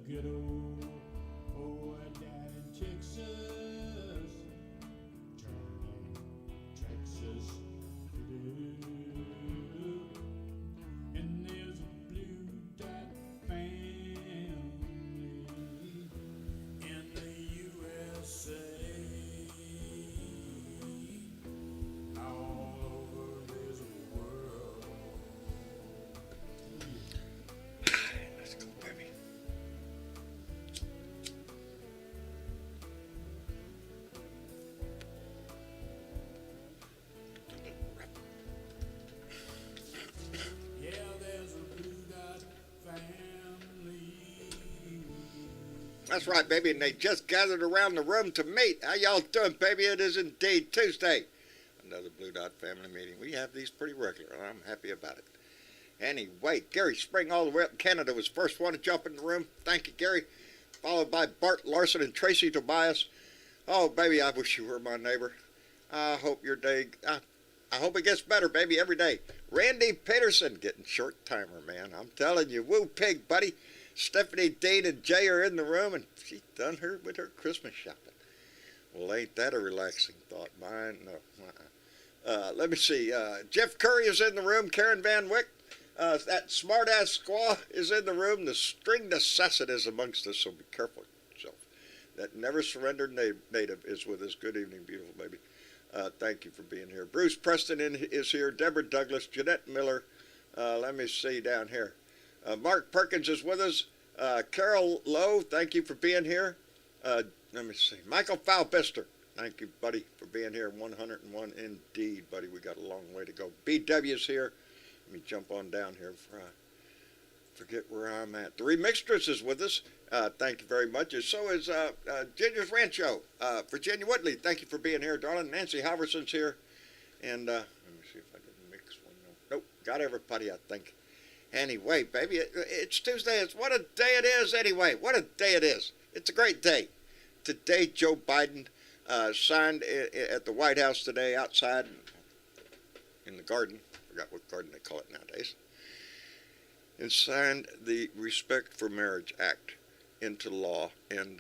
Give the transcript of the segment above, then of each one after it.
good old dad in Texas, Charlie, Texas, blue. And there's a blue dot family in the USA. All over this world. Let's go, baby. Yeah, there's a blue dot family. That's right, baby, and they just gathered around the room to meet. How y'all doing, baby? It is indeed Tuesday. Another Blue Dot family meeting. We have these pretty regular, and I'm happy about it. Anyway, Gary Spring, all the way up in Canada, was the first one to jump in the room. Thank you, Gary. Followed by Bart Larson and Tracy Tobias. Oh, baby, I wish you were my neighbor. I hope your day, I hope it gets better, baby, every day. Randy Peterson, getting short timer, man. I'm telling you, woo pig, buddy. Stephanie Dean and Jay are in the room, and she's done her with her Christmas shopping. Well, ain't that a relaxing thought? Mine, no. Let me see. Jeff Curry is in the room. Karen Van Wyck. That smart-ass squaw is in the room. The string necessit is amongst us, so be careful yourself. That never surrendered native is with us. Good evening, beautiful baby. Thank you for being here. Bruce Preston is here. Deborah Douglas. Jeanette Miller. Let me see down here. Mark Perkins is with us. Carol Lowe, thank you for being here. Let me see. Michael Falbister, thank you, buddy, for being here. 101 indeed, buddy. We got a long way to go. BW's here. Let me jump on down here before I forget where I'm at. The Remixtress is with us. Thank you very much. And so is Ginger's Rancho. Virginia Woodley, thank you for being here, darling. Nancy Halverson's here. And let me see if I didn't mix one. Nope, got everybody, I think. Anyway, baby, it's Tuesday. It's what a day it is anyway. What a day it is. It's a great day. Today, Joe Biden signed at the White House today outside in the garden. I forgot what garden they call it nowadays. And signed the Respect for Marriage Act into law. And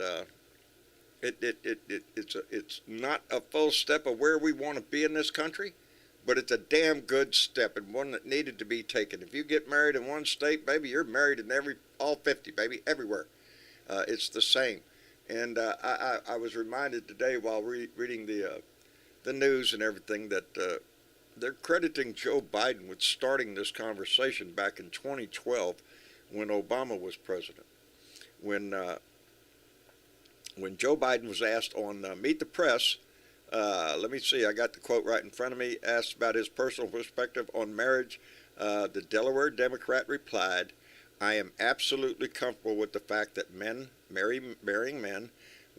it's not a full step of where we want to be in this country, but it's a damn good step and one that needed to be taken. If you get married in one state, baby, you're married in all 50, baby, everywhere. It's the same. And I was reminded today while reading the news and everything that they're crediting Joe Biden with starting this conversation back in 2012 when Obama was president. When Joe Biden was asked on Meet the Press, let me see, I got the quote right in front of me, asked about his personal perspective on marriage, the Delaware Democrat replied, I am absolutely comfortable with the fact that men marrying men,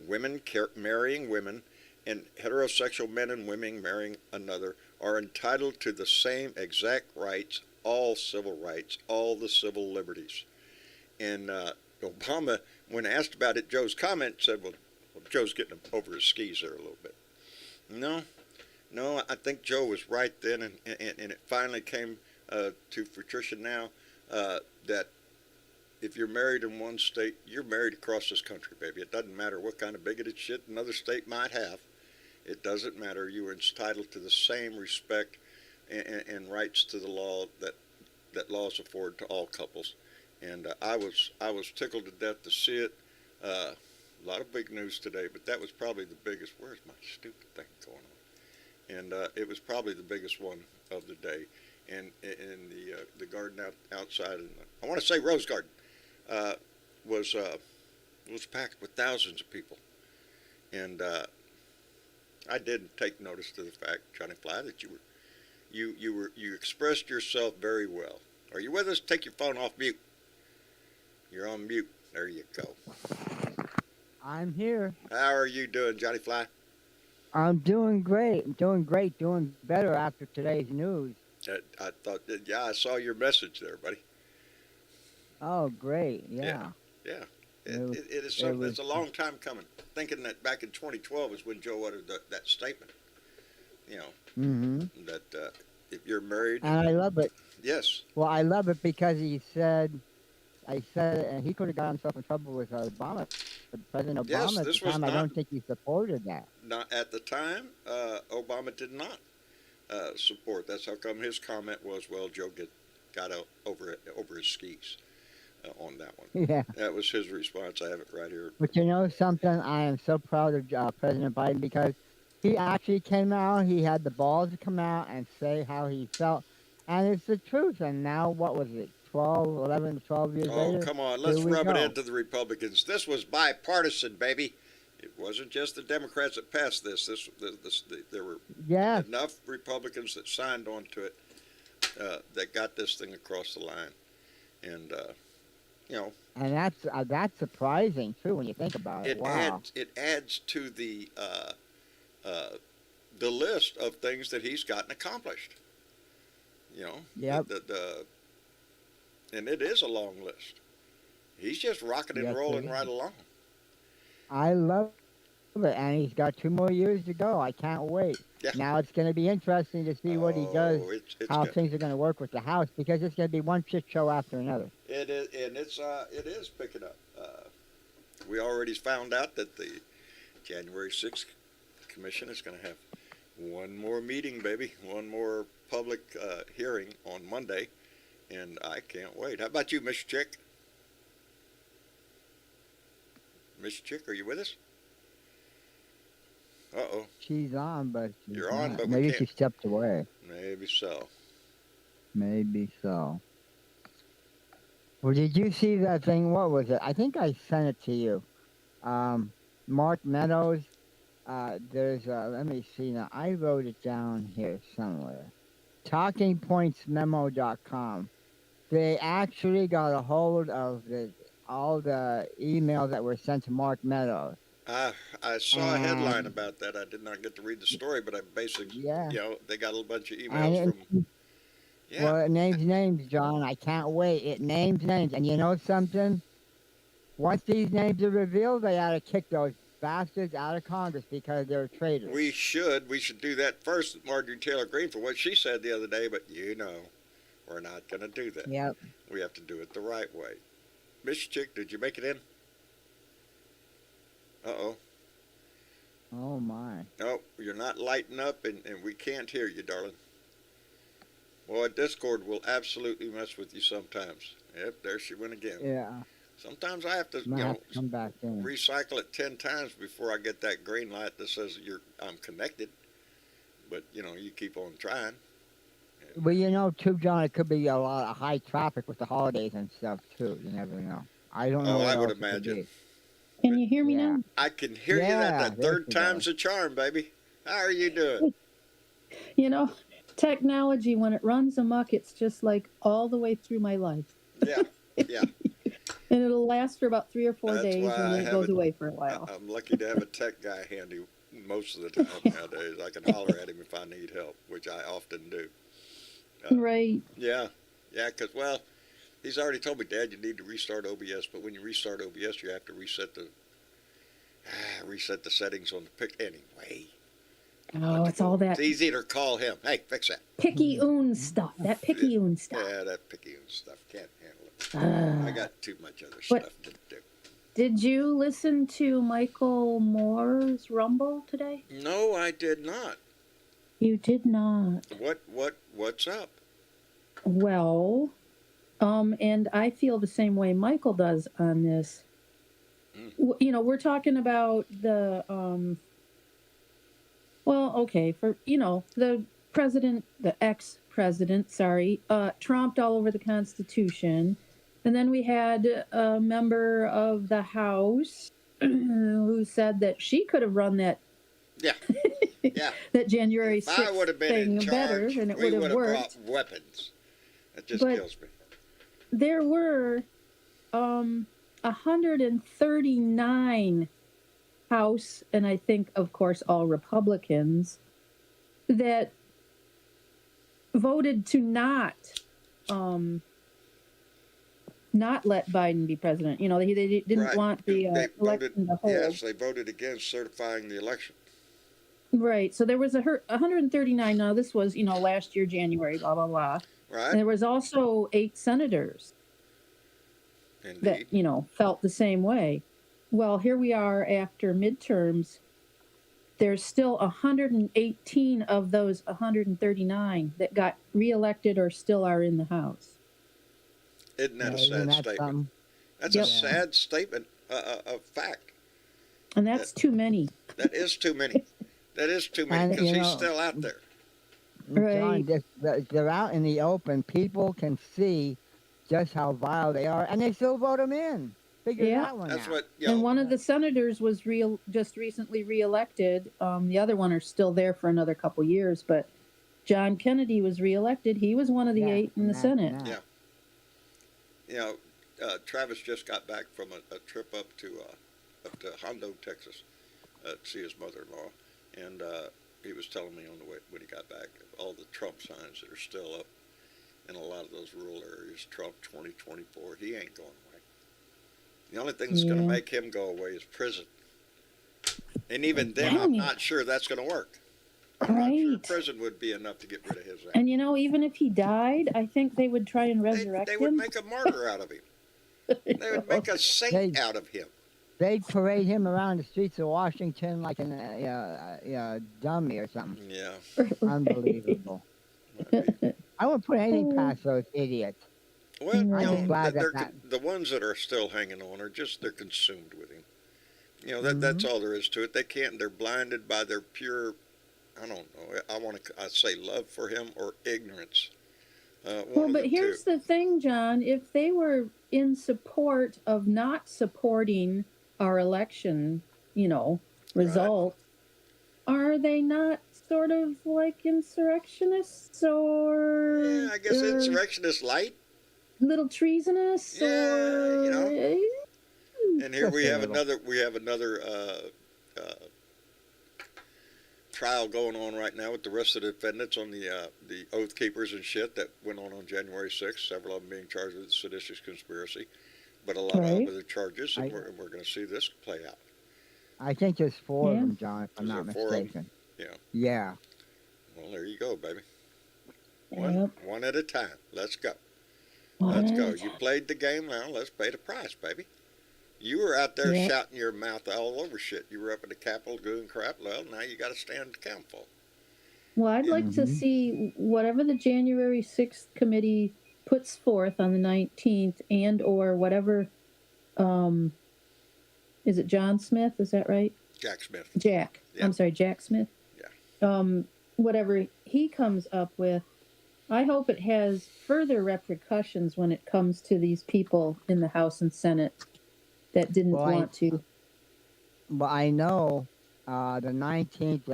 women marrying women, and heterosexual men and women marrying another are entitled to the same exact rights, all civil rights, all the civil liberties. And Obama, when asked about it, Joe's comment said, well, Joe's getting over his skis there a little bit. No, I think Joe was right then, and it finally came to fruition now that if you're married in one state, you're married across this country, baby. It doesn't matter what kind of bigoted shit another state might have. It doesn't matter. You are entitled to the same respect and rights to the law that laws afford to all couples. And I was tickled to death to see it. A lot of big news today, but that was probably the biggest. Where's my stupid thing going on? And it was probably the biggest one of the day. And in the garden outside, I want to say Rose Garden, was packed with thousands of people. And I did take notice to the fact, Johnny Fly, that you expressed yourself very well. Are you with us? Take your phone off mute. You're on mute. There you go. I'm here. How are you doing, Johnny Fly? I'm doing great. Doing better after today's news. I thought, yeah, I saw your message there, buddy. Oh, great. Yeah. Yeah. It is something. It's a long time coming. Thinking that back in 2012 is when Joe uttered that statement. You know, that if you're married. And I love it. Yes. Well, I love it because he said I said it, and he could have got himself in trouble with Obama. President Yes, Obama at the this was time, I not don't think he supported that. not at the time. Obama did not support. That's how come his comment was, "Well, Joe got out over his skis on that one." Yeah. That was his response. I have it right here. But you know something? I am so proud of President Biden because he actually came out. He had the balls to come out and say how he felt. And it's the truth. And now, what was it? 12, 11, 12 years Oh, later? come on. Here Let's we rub it go. into the Republicans. This was bipartisan, baby. It wasn't just the Democrats that passed this. There were Yes. enough Republicans that signed on to it that got this thing across the line. And, you know, And that's surprising, too, when you think about it. Wow. it adds to the list of things that he's gotten accomplished. You know, Yep. and it is a long list. He's just rocking and Yes, it rolling is. right along. I love it. And he's got 2 more years to go. I can't wait. Yeah. Now it's going to be interesting to see what he does, Oh, it's how good. things are going to work with the House, because it's going to be one shit show after another. It is, and it is picking up. We already found out that the January 6th commission is going to have one more meeting, baby, one more public hearing on Monday, and I can't wait. How about you, Miss Chick? Miss Chick, are you with us? Uh-oh, She's on, but she's You're on, not. but we Maybe can't. she stepped away. maybe so. Maybe so. Well, did you see that thing? What was it? I think I sent it to you. Mark Meadows. Let me see now. I wrote it down here somewhere. TalkingPointsMemo.com. They actually got a hold of all the emails that were sent to Mark Meadows. I saw a headline And about that. I did not get to read the story, but I basically, yeah, they got a bunch of and emails from, yeah, well, it names names, John. I can't wait. It names names, and you know something? Once these names are revealed, they ought to kick those bastards out of Congress because they're traitors. we should do that first with Marjorie Taylor Greene for what she said the other day, but we're not going to do that. Yep. We have to do it the right way. Miss Chick, did you make it in? Uh-oh. Oh my. No, you're not lighting up, and we can't hear you, darling. Boy, Discord will absolutely mess with you sometimes. Yep, there she went again. Yeah. Sometimes I have to, Might have to come back in. recycle it 10 times before I get that green light that says I'm connected. But, you keep on trying. Well, you know, too, John, it could be a lot of high traffic with the holidays and stuff, too. You never know. I don't know Oh, what I would else it could imagine. be. Can you hear me Yeah. now? I can hear you. Yeah, That there third you go. time's a charm, baby. How are you doing? You know, technology, when it runs amok, it's just like all the way through my life. Yeah, yeah. And it'll last for about 3 or 4 That's days, why and I then it have goes it. away for a while. I'm lucky to have a tech guy handy most of the time nowadays. I can holler at him if I need help, which I often do. Right. Yeah, because, he's already told me, Dad, you need to restart OBS, but when you restart OBS, you have to reset the settings on the pic. Anyway. Oh, it's all that It's easy to call him. Hey, fix that. picky-oon stuff. That picky-oon stuff. Yeah, that picky stuff. Can't handle it. I got too much other What- stuff to do. Did you listen to Michael Moore's Rumble today? No, I did not. You did not. What's up? Well, and I feel the same way Michael does on this. We're talking about the, the president, the ex-president, trumped all over the Constitution. And then we had a member of the House who said that she could have run that Yeah, yeah. that January If I 6th would have been in thing better, charge, and it we would would have have worked. brought weapons. That just But- kills me. There were 139 House, and I think, of course, all Republicans that voted to not let Biden be president. They didn't Right. want the They election to hold. Yes, they voted against certifying the election. Right. So there was 139. Now this was, last year, January, blah, blah, blah. Right? And there was also 8 senators. Indeed. felt the same way. Well, here we are after midterms. There's still 118 of those 139 that got reelected or still are in the House. Isn't that a Isn't sad that statement? something? That's Yep. a sad statement of fact. And that's too many. That is too many. That is too many And, because you he's know, still out there. John, Right. they're out in the open. People can see just how vile they are, and they still vote them in. Figure Yeah. that one That's out. what And one of the senators was just recently reelected. The other one are still there for another couple years, but John Kennedy was reelected. He was one of the Yeah, 8 in the imagine Senate. that. Yeah. You know, Travis just got back from a trip up to Hondo, Texas, to see his mother-in-law, and he was telling me on the way when he got back all the Trump signs that are still up in a lot of those rural areas. Trump 2024. He ain't going away. The only thing that's going to Yeah. make him go away is prison, and even then, Dang I'm it. not sure that's going to work. I'm not sure Right. prison would be enough to get rid of his ass. And even if he died, I think they would try and resurrect They would him. make a martyr out of him. They would make a saint out of him. They'd parade him around the streets of Washington like a dummy or something. Yeah. Unbelievable. I wouldn't put anything past those idiots. Well, you Right. know, I'm glad they're that- the ones that are still hanging on are just they're consumed with him. You know that's all there is to it. They can't. They're blinded by their pure. I don't know. I say love for him or ignorance. One Well, of but the here's two. the thing, John. If they were in support of not supporting our election, result, are they not sort of like insurrectionists or Yeah, I guess insurrectionist light. little treasonous? Yeah, or And here we Just a have little. another trial going on right now with the rest of the defendants on the oath keepers and shit that went on January 6th. Several of them being charged with seditious conspiracy, but a lot of Right. other charges, and I- we're going to see this play out. I think there's 4 Yeah. of them, John, if I'm Is not there 4 of 'em? mistaken. Yeah. Yeah. Well, there you go, baby. Yep. One at a time. Let's go. One Let's at go. a You time. played the game. Now let's pay the price, baby. You were out there Yep. shouting your mouth all over shit. You were up at the Capitol doing crap. Well, now you got to stand account for. Well, I'd like to Mhm. see whatever the January 6th committee puts forth on the 19th, and or whatever. Is it John Smith? Is that right? Jack Smith. Jack. Yeah. I'm sorry, Jack Smith. Yeah. Whatever he comes up with, I hope it has further repercussions when it comes to these people in the House and Senate that didn't Well, want to. But I know the 19th,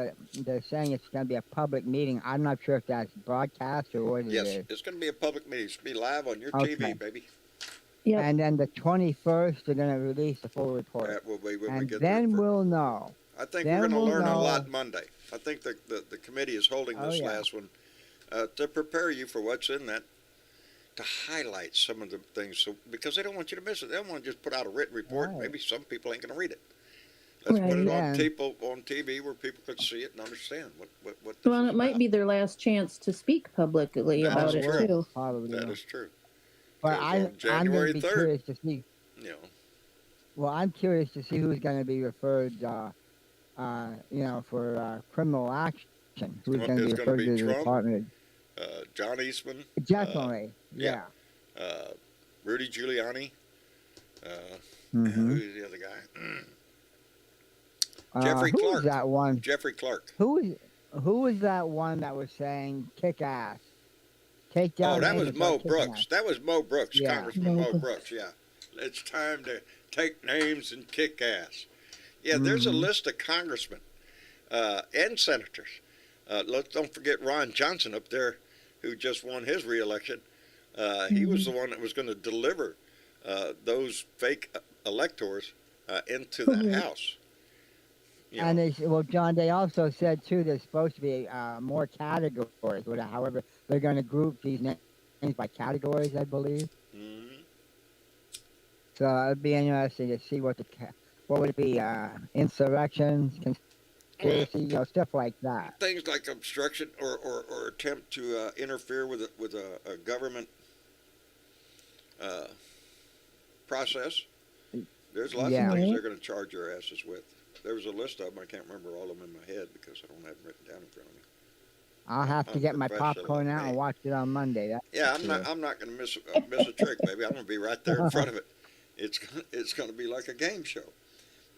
they're saying it's going to be a public meeting. I'm not sure if that's broadcast or what it Yes, is. it's going to be a public meeting. It's going to be live on your Okay. TV, baby. Yep. And then the 21st, they're going to release the full report. That will be when we And get then there. we'll know. I think then we're going to we'll learn a know. lot Monday. I think the committee is holding Oh, this yeah. last one to prepare you for what's in that, to highlight some of the things, so because they don't want you to miss it. They don't want to just put out a written report. Right. Maybe some people ain't going to read it. Let's put it Right. on Yeah. on TV where people could see it and understand what this Well, is it might about. be their last chance to speak publicly That about is it true. too. Probably. That will. is true. But Goes on I'm going January to be 3rd. curious to see. You know, Well, I'm curious to see who's going to be referred, for criminal action. Who's Well, going to be it's gonna referred be to the Trump. department? John Eastman, Definitely. yeah. Yeah. Rudy Giuliani. Mhm. Who's the other guy? Jeffrey who Clark. was that one? Jeffrey Clark. Who was that one that was saying kick ass? Take down. Oh, that names was and Mo start kicking Brooks. ass. That was Mo Brooks, Yeah. Congressman Mo Mo Brooks. Brooks. Yeah, it's time to take names and kick ass. Yeah, there's a list of congressmen and senators. Don't forget Ron Johnson up there, who just won his reelection. He was the one that was going to deliver those fake electors into the House. You And know, John, they also said too there's supposed to be more categories. However, they're going to group these names by categories, I believe. mhm. So it'd be interesting to see what would it be? Insurrections, conspiracy, stuff like that. Things like obstruction or attempt to interfere with a government process. There's lots of Yeah. things Right. they're going to charge your asses with. There was a list of them. I can't remember all of them in my head because I don't have them written down in front of me. I'll have to get my Unprofessional popcorn of out me. and watch it on Monday. That's Yeah, for I'm not. sure. I'm not going to miss a trick, baby. I'm going to be right there in front of it. It's going to be like a game show.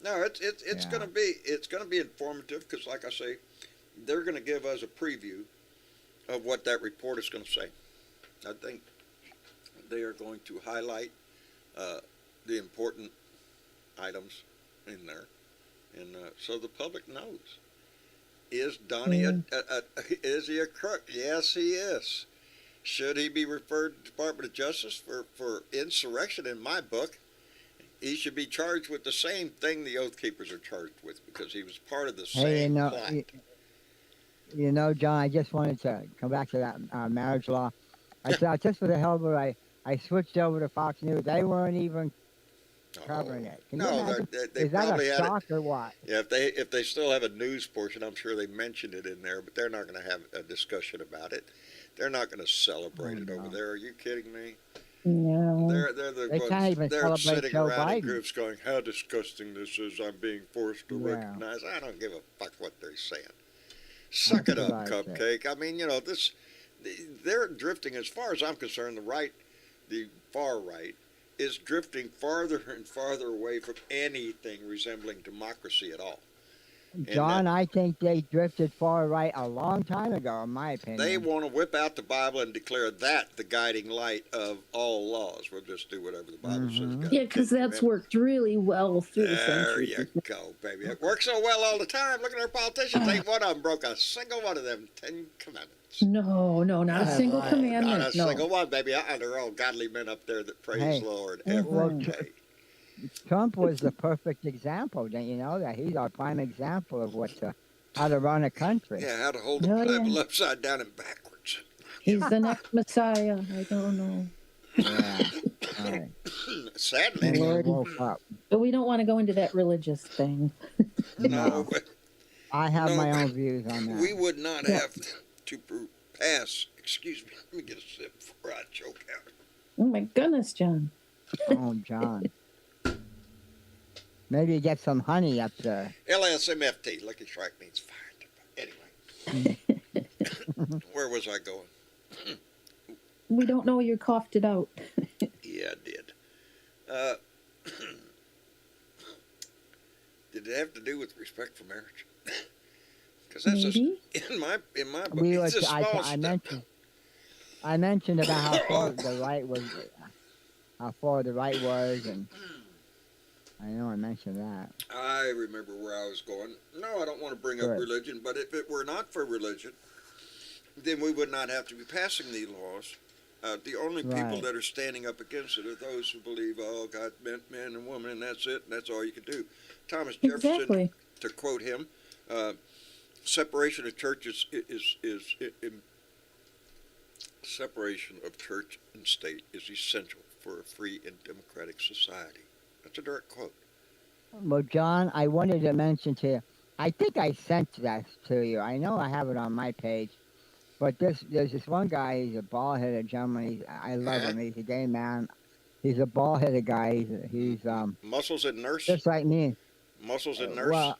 No, it's Yeah. going to be informative because, like I say, they're going to give us a preview of what that report is going to say. I think they are going to highlight the important items in there, and so the public knows. Is Donnie is he a crook? Yes, he is. Should he be referred to the Department of Justice for insurrection? In my book, he should be charged with the same thing the Oath Keepers are charged with because he was part of the Hey, same plot. John, I just wanted to come back to that marriage law. I thought just for the hell of it, I switched over to Fox News. They weren't even covering it. Can you No, imagine? they Is that probably a had it. shock or what? Yeah, if they still have a news portion, I'm sure they mentioned it in there, but they're not going to have a discussion about it. They're not going to celebrate it over no. there. Are you kidding me? No. They're the They ones. can't even They're celebrate sitting Joe around in Biden. groups going, "How disgusting this is! I'm being forced to Yeah. recognize." I don't give a fuck what they're saying. Suck it That's up, what I say. cupcake. I mean, they're drifting. As far as I'm concerned, the far right, is drifting farther and farther away from anything resembling democracy at all. John, I think they drifted far right a long time ago, in my opinion. They want to whip out the Bible and declare that the guiding light of all laws. We'll just do whatever the Bible says. Mhm. God, Yeah, because Ten that's Commandments. worked really well through the There centuries. you go, baby. It works so well all the time. Look at our politicians. Ain't one of them broke a single one of them 10 Commandments. No, not a Yeah, single right. commandment. Not a no. single one, baby. They're all godly men up there that praise Hey. the Lord Well, every day. Trump was the perfect example. Don't you know that? He's our prime example of how to run a country. Yeah, how to hold the Oh, yeah. Bible upside down and backwards. He's the next Messiah. I don't know. Yeah. Right. Sadly, And he Lord. woke up. But we don't want to go into that religious thing. no, I have No, my own views on that. we would not Yeah. have to pass. Excuse me. Let me get a sip before I choke out. Oh my goodness, John. Oh, John. Maybe get some honey up there. LSMFT. Lucky Strike means fire. Anyway, where was I going? We don't know you coughed it out. Yeah, I did. Did it have to do with respect for marriage? Because that's just Maybe. in my book. We It's were, a small step. I mentioned about how far the right was, and I know I mentioned that. I remember where I was going. No, I don't want to bring up Good. religion, but if it were not for religion, then we would not have to be passing these laws. The only people Right. that are standing up against it are those who believe, oh, God meant man and woman, and that's it, and that's all you can do. Thomas Jefferson, Exactly. to quote him, separation of churches separation of church and state is essential for a free and democratic society. That's a direct quote. Well, John, I wanted to mention to you, I think I sent that to you. I know I have it on my page. But there's this one guy, he's a bald-headed gentleman. I love him. He's a gay man. He's a bald-headed guy. He's Muscles and nurse? just like me. Muscles and nurse? Well,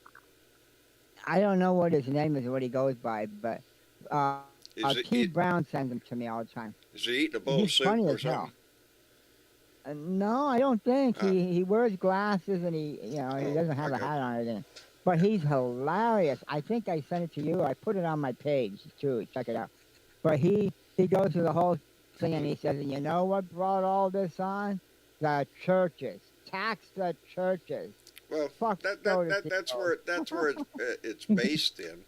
I don't know what his name is or what he goes by, but T. Brown sends him to me all the time. Is he eating a bowl of He's soup funny or as hell. something? No, I don't think. Oh. He wears glasses and he Oh, doesn't have a okay. hat on or anything. But he's hilarious. I think I sent it to you. I put it on my page too. Check it out. But he goes through the whole thing and he says, you know what brought all this on? The churches. Tax the churches. Well, Fuck that's those where it's based in,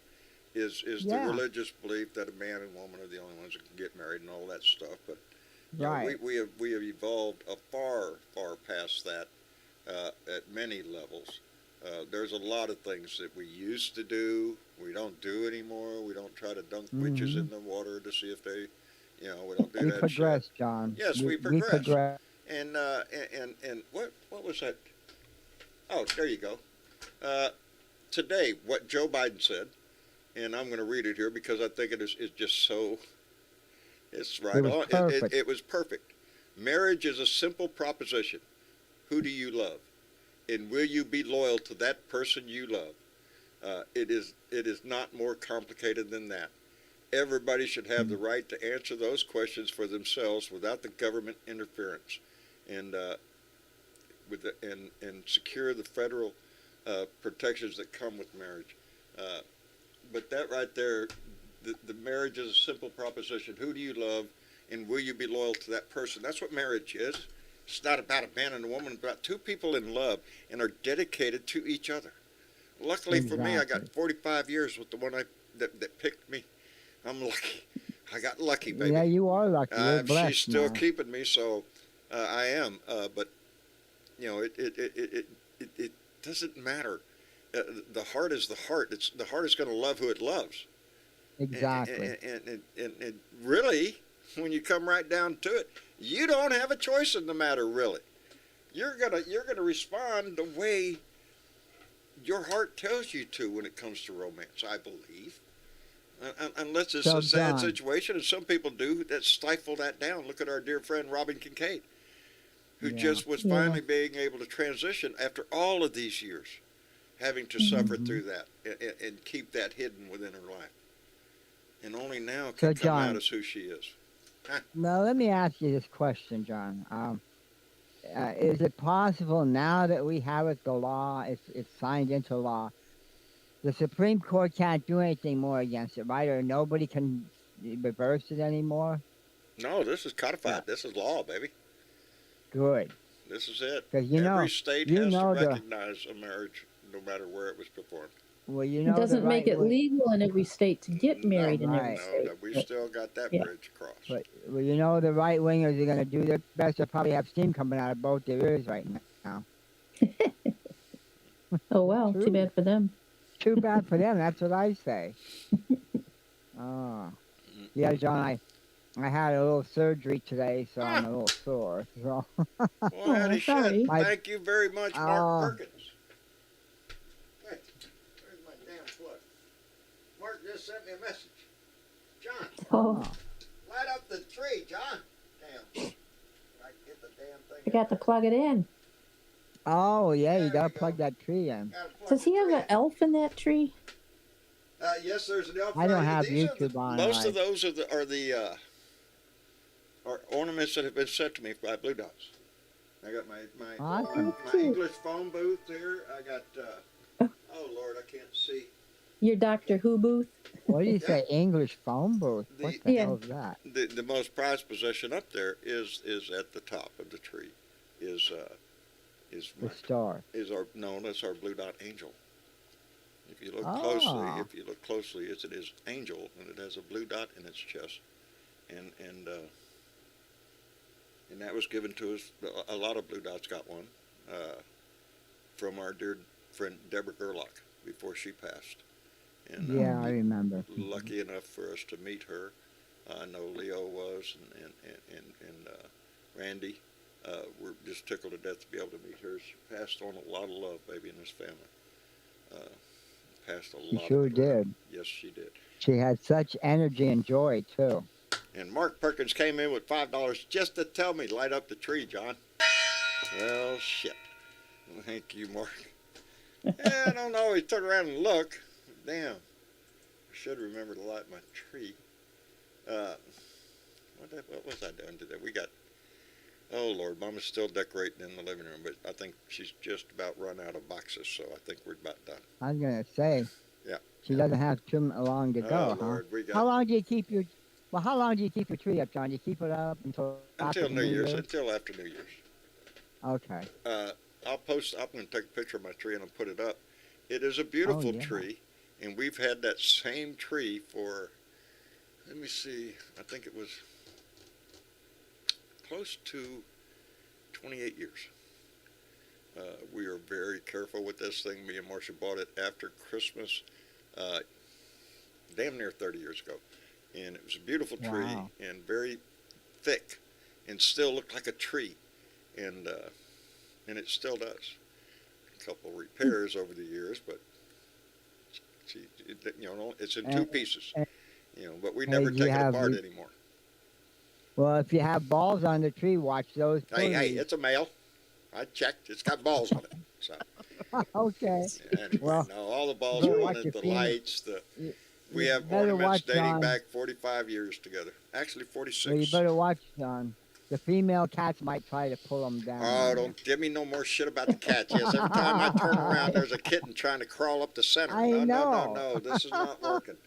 is Yeah. the religious belief that a man and woman are the only ones that can get married and all that stuff. But you know, Right. we have evolved far past that at many levels. There's a lot of things that we used to do we don't do anymore. We don't try to dunk witches in the water to see if they, we don't do We that progress, shit. John. Yes, we We progress. progress. And what was that? Oh, there you go. Today, what Joe Biden said, and I'm going to read it here because I think it is just so. It's right It was on. perfect. It was perfect. Marriage is a simple proposition. who do you love? And will you be loyal to that person you love? It is not more complicated than that. Everybody should have the right to answer those questions for themselves without the government interference, and and secure the federal protections that come with marriage. But that right there, the marriage is a simple proposition. Who do you love, and will you be loyal to that person? That's what marriage is. It's not about a man and a woman. It's about two people in love and are dedicated to each other. Luckily for me, I got Exactly. 45 years with the one that picked me. I'm lucky. I got lucky, baby. Yeah, you are lucky. You're She's blessed still now. keeping me, so I am. But you know, it doesn't matter. The heart is the heart. The heart is going to love who it loves. Exactly. And really, when you come right down to it, you don't have a choice in the matter. Really, you're gonna respond the way your heart tells you to when it comes to romance. I believe. Unless it's So, a sad John, situation, and some people do that stifle that down. Look at our dear friend Robin Kincaid, who yeah. just was Yeah. finally being able to transition after all of these years, having to suffer hmm through that and keep that hidden within her life, and only now So, can come out John, as who she is. now let me ask you this question, John. Is it possible now that we have it, the law, it's signed into law, the Supreme Court can't do anything more against it, right? Or nobody can reverse it anymore? No, this is Yeah, codified. This is law, baby. good. This is it. Because Every state you has to know recognize a marriage, no matter where it was performed. you It know the doesn't make right it way, legal in every state to get No, married in every right? state. no, we've But still got that yeah. bridge crossed. But you know the right wingers are going to do their best to probably have steam coming out of both their ears right now. Oh It's well, too true. bad for them. Too bad for them. That's what I say. Oh, yeah, John. I had a little surgery today, so I'm Ah, a little sore. So, well, Oh, Hattie shit. sorry. my Thank you very much, Mark oh Perkins. Hey, where's my damn plug? Mark just sent me a message. John, Oh, oh light up the tree, John. Damn, I can get the damn thing I in got to there. plug it in. oh yeah, you There gotta we plug go. that tree in. Gotta plug Does the he have tree an elf in that tree? in. Yes, there's an elf I don't right. have These are YouTube on, most of right? those are ornaments that have been sent to me by Blue Dots. I got Awesome. Oh, my cute. English phone booth here. I got oh Lord, I can't see. Your Doctor Who booth? What do you Yeah, say? English phone booth? What the the Yeah. hell is that? the most prized possession up there is at the top of the tree. Is The my star. is our no, that's our Blue Dot angel. If you look closely, Oh, it is angel, and it has a blue dot in its chest, and and uh, and that was given to us. A lot of Blue Dots got one from our dear friend Deborah Gerlach before she passed, and yeah, I Oh, remember. lucky enough for us to meet her. I know Leo was, and Randy. We're just tickled to death to be able to meet her. She passed on a lot of love, baby, in this family. Uh, Passed a She lot of sure it around. did. Yes, she did. She had such energy and joy too. And Mark Perkins came in with $5 just to tell me light up the tree, John. Well, shit. Thank you, Mark. Yeah, I don't always turn around and look. Damn. I should remember to light my tree. Uh, what was I doing today? We got, oh Lord, Mama's still decorating in the living room, but I think she's just about run out of boxes, so I think we're about done. I was gonna say Yeah, she yeah. doesn't have too long to Oh go, huh? Lord, we got How long do you keep your how long do you keep your tree up, John? Do you keep it up until after until the New New Year's, Year? until after New Year's. Okay. I'm going to take a picture of my tree and I'll put it up. It is a Oh beautiful yeah. tree, and we've had that same tree for, let me see, I think it was close to 28 years. We are very careful with this thing. Me and Marcia bought it after Christmas, uh, damn near 30 years ago. And it was a beautiful tree Wow. and very thick and still looked like a tree. And it still does. A couple repairs over the years, but it's in two And, pieces. and But we hey, never do you take it have apart anymore. well, if you have balls on the tree, watch those Hey, too. it's a male. I checked. It's got balls on it. So Okay. anyway, Well, no, all the you balls better are on watch it. your The female. lights. You, We you have better ornaments watch dating on. back 45 years together. Actually, Well, you 46. better watch on. The female cats might try to pull them down Oh, on you. don't give me no more shit about the cats. Yes, every time I turn around, there's a kitten trying to crawl up the center. I No, no, no, know. no. This is not working.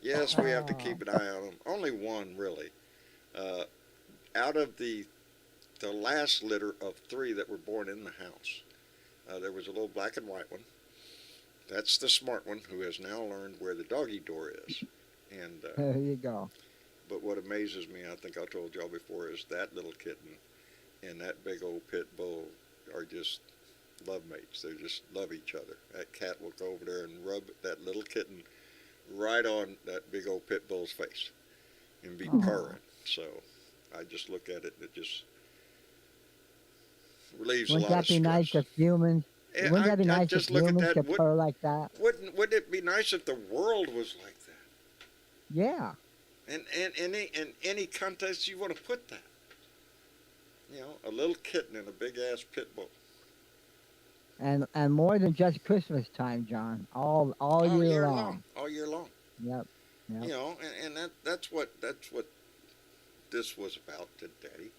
Yes, we have to Oh, keep an eye on them. Only one, really. Uh, Out of the last litter of 3 that were born in the house, there was a little black and white one. That's the smart one who has now learned where the doggy door is. And there you go. but what amazes me, I think I told y'all before, is that little kitten and that big old pit bull are just love mates. They just love each other. That cat will go over there and rub that little kitten right on that big old pit bull's face and be Oh, purring. So I just look at it and it just relieves a wouldn't lot that of be nice stress. if humans? And Wouldn't that be I nice if just look at humans that. could purr like that? Wouldn't it be nice if the world was like that? Yeah. And in any contest you want to put that. You know, a little kitten and a big ass pit bull. And more than just Christmas time, John. All All year year long. long. All year long. Yep. You Yep. know, and that's what this was about today.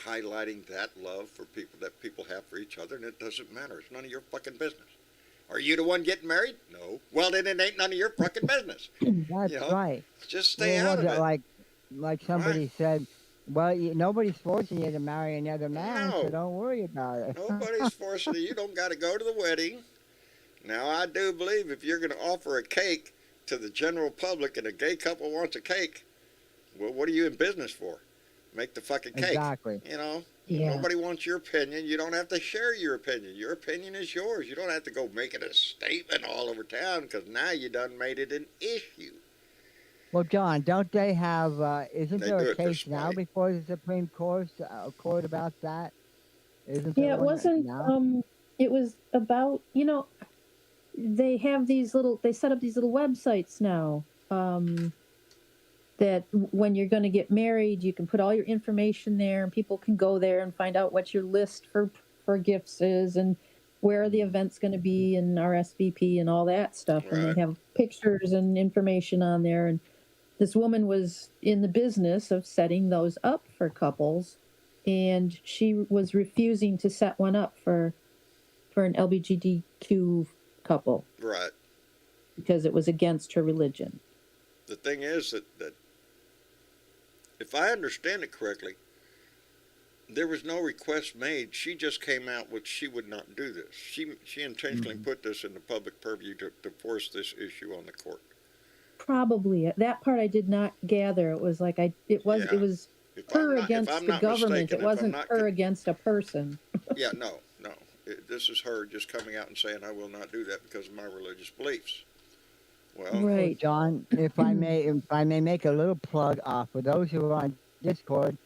Highlighting that love for people that people have for each other, and it doesn't matter. It's none of your fucking business. Are you the one getting married? No. Well, then it ain't none of your fucking business. That's You know, right. just stay Well, out was of it it. like somebody said? Well, nobody's forcing you to marry another man, so No, don't worry about it. nobody's forcing you. You don't got to go to the wedding. Now, I do believe if you're going to offer a cake to the general public and a gay couple wants a cake, well, what are you in business for? Make the fucking cake. Exactly. You know, Yeah. nobody wants your opinion. You don't have to share your opinion. Your opinion is yours. You don't have to go make it a statement all over town because now you done made it an issue. Well, John, don't they have? Isn't They there do a it for case now spite. before the Supreme Court about that? Isn't there Yeah, it one wasn't, now? it was about, they have they set up these little websites now, that when you're going to get married, you can put all your information there and people can go there and find out what your list for gifts is and where the event's going to be and RSVP and all that stuff. And Right. they have pictures and information on there. And this woman was in the business of setting those up for couples, and she was refusing to set one up for an LGBTQ couple Right. because it was against her religion. The thing is that if I understand it correctly, there was no request made. She just came out with she would not do this. She intentionally Mhm. put this in the public purview to force this issue on the court. Probably that part I did not gather. It was like it was Yeah. her If against I'm the not government. mistaken, It wasn't her con- against a person. yeah, no. This is her just coming out and saying, I will not do that because of my religious beliefs. Well, Well, Right. John, if I may make a little plug for those who are on Discord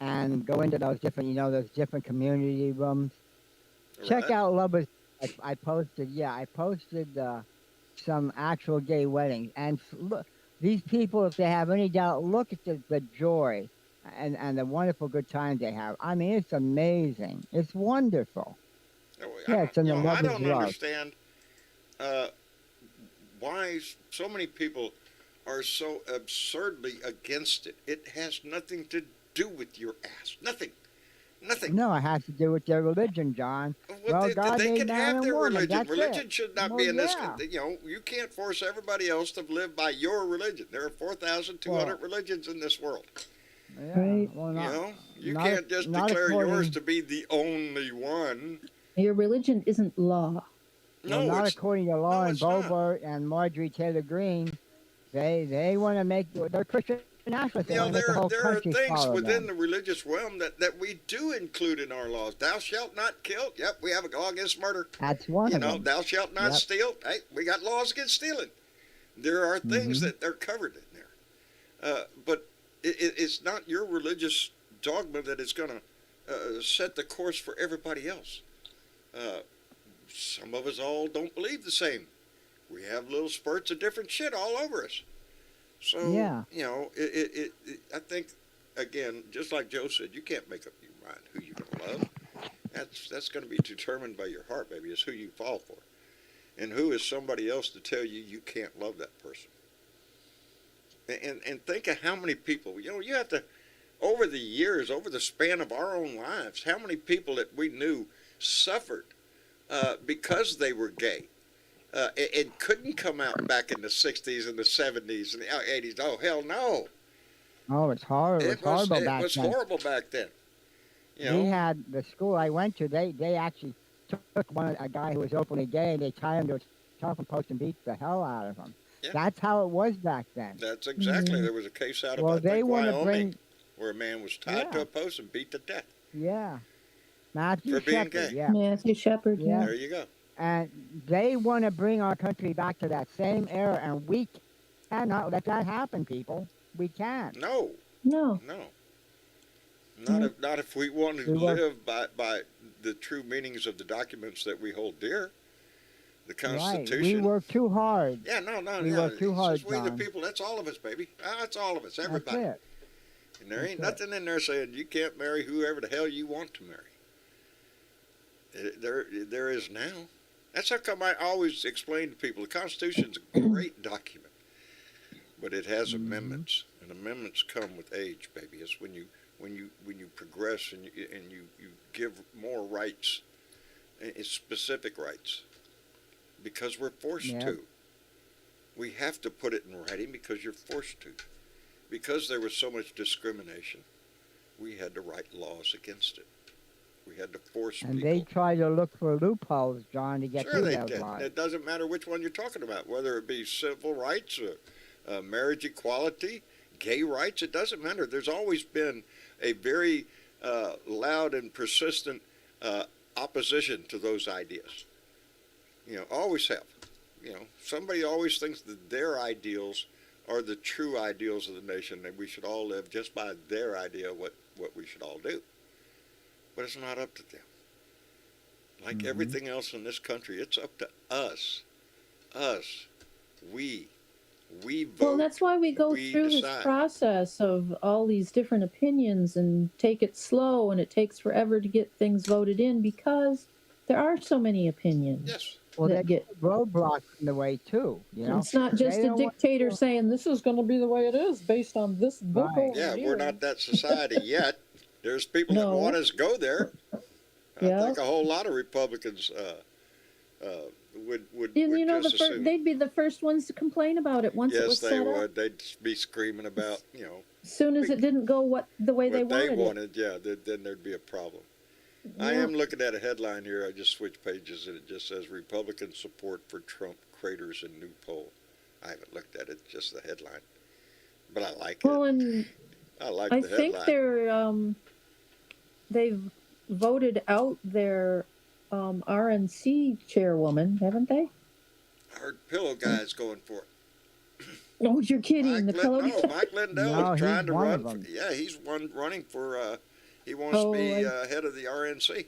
and go into those different community rooms. Check right. out Lovers. I posted some actual gay weddings, and look, these people, if they have any doubt, look at the joy and the wonderful good times they have. I mean, it's amazing. It's wonderful. Yeah, it's in the I Lovers don't Love. understand uh, why so many people are so absurdly against it. It has nothing to do with your ass. Nothing. Nothing. No, it has to do with their religion, John. Well, God They made can man have and their woman. religion. That's Religion it. should not Well, be in this. yeah. You know, you can't force everybody else to live by your religion. There are 4,200 Well, religions in this world. yeah. Right. Well, You not, know, you not, can't just not declare yours according. to be the only one. Your religion isn't law. Well, No, not it's according to no, Lauren it's not. Boebert and Marjorie Taylor Greene. They want to make they're Christian nationalists. They You know, want to make the whole there are country things follow within them. the religious realm that we do include in our laws. Thou shalt not kill. Yep, we have a law against murder. That's one You of know, them. thou shalt not Yep. steal. Hey, we got laws against stealing. There are things Hmm. that are covered in there. But it's not your religious dogma that is going to set the course for everybody else. Some of us all don't believe the same. We have little spurts of different shit all over us. So, Yeah. you know, I think, again, just like Joe said, you can't make up your mind who you're going to love. That's going to be determined by your heart, baby. Is who you fall for, and who is somebody else to tell you you can't love that person. And think of how many people, you have to, over the years, over the span of our own lives, how many people that we knew suffered because they were gay. And couldn't come out back in the 60s and the 70s and the 80s. Oh, hell no. Oh, it's horrible. It was horrible back It was then. horrible back then. We had the school I went to. They actually took a guy who was openly gay. They tied him to a telephone post and beat the hell out of him. Yeah. That's how it was back then. That's exactly. There was a case out of Well, I they think want to Wyoming bring. where a man was tied to a post and beat to death Yeah, Matthew for being Shepard. gay. Yeah, Matthew Shepard. Yeah. There you go. and they want to bring our country back to that same era, and we cannot let that happen, people. We can't. No, No. no. Not if we want to We want- live by the true meanings of the documents that we hold dear. The Right. Constitution. We work too hard. Yeah, no. We work too It's hard, just we the John. people. That's all of us, baby. That's all of us. Everybody. That's it. And there ain't That's nothing in there saying you can't marry whoever the hell you want to marry. There is now. That's how come I always explain to people the Constitution's a great document, but it has amendments, and amendments come with age, baby. It's when you progress and you give more rights, it's specific rights, because we're forced Yep. to. We have to put it in writing because you're forced to. Because there was so much discrimination, we had to write laws against it. We had to force And people. they try to look for loopholes, John, to get Sure through they those did. laws. It doesn't matter which one you're talking about, whether it be civil rights, or marriage equality, gay rights. It doesn't matter. There's always been a very loud and persistent opposition to those ideas. Always have. Somebody always thinks that their ideals are the true ideals of the nation, and we should all live just by their idea of what we should all do. But it's not up to them. Like everything else in this country, it's up to us. Us. We vote. Well, that's why we go we through this decide. process of all these different opinions and take it slow, and it takes forever to get things voted in because there are so many opinions. Yes. Well, that they get- put roadblocks in the way too. It's not just They a don't want dictator to- saying this is going to be the way it is based on this book Right. over Yeah, here. we're not that society yet. There's people that No. want us to go there. I Yeah. think a whole lot of Republicans would And you know, just assume. they'd be the first ones to complain about it once it Yes, was they set would. up. They'd be screaming about, As soon as it didn't go the way they what they wanted, wanted. Yeah, then there'd be a problem. it. I Yeah. am looking at a headline here. I just switched pages, and it just says Republican support for Trump craters in new poll. I haven't looked at it, just the headline, but I like Well, it. and I like I the think headline. they've voted out their RNC chairwoman, haven't they? I heard Pillow Guy's going for it. Oh, you're kidding! The pillow. Mike Lindell No, is trying he's to one run. of them. Yeah, he's running for. He wants Oh, to be head of the RNC.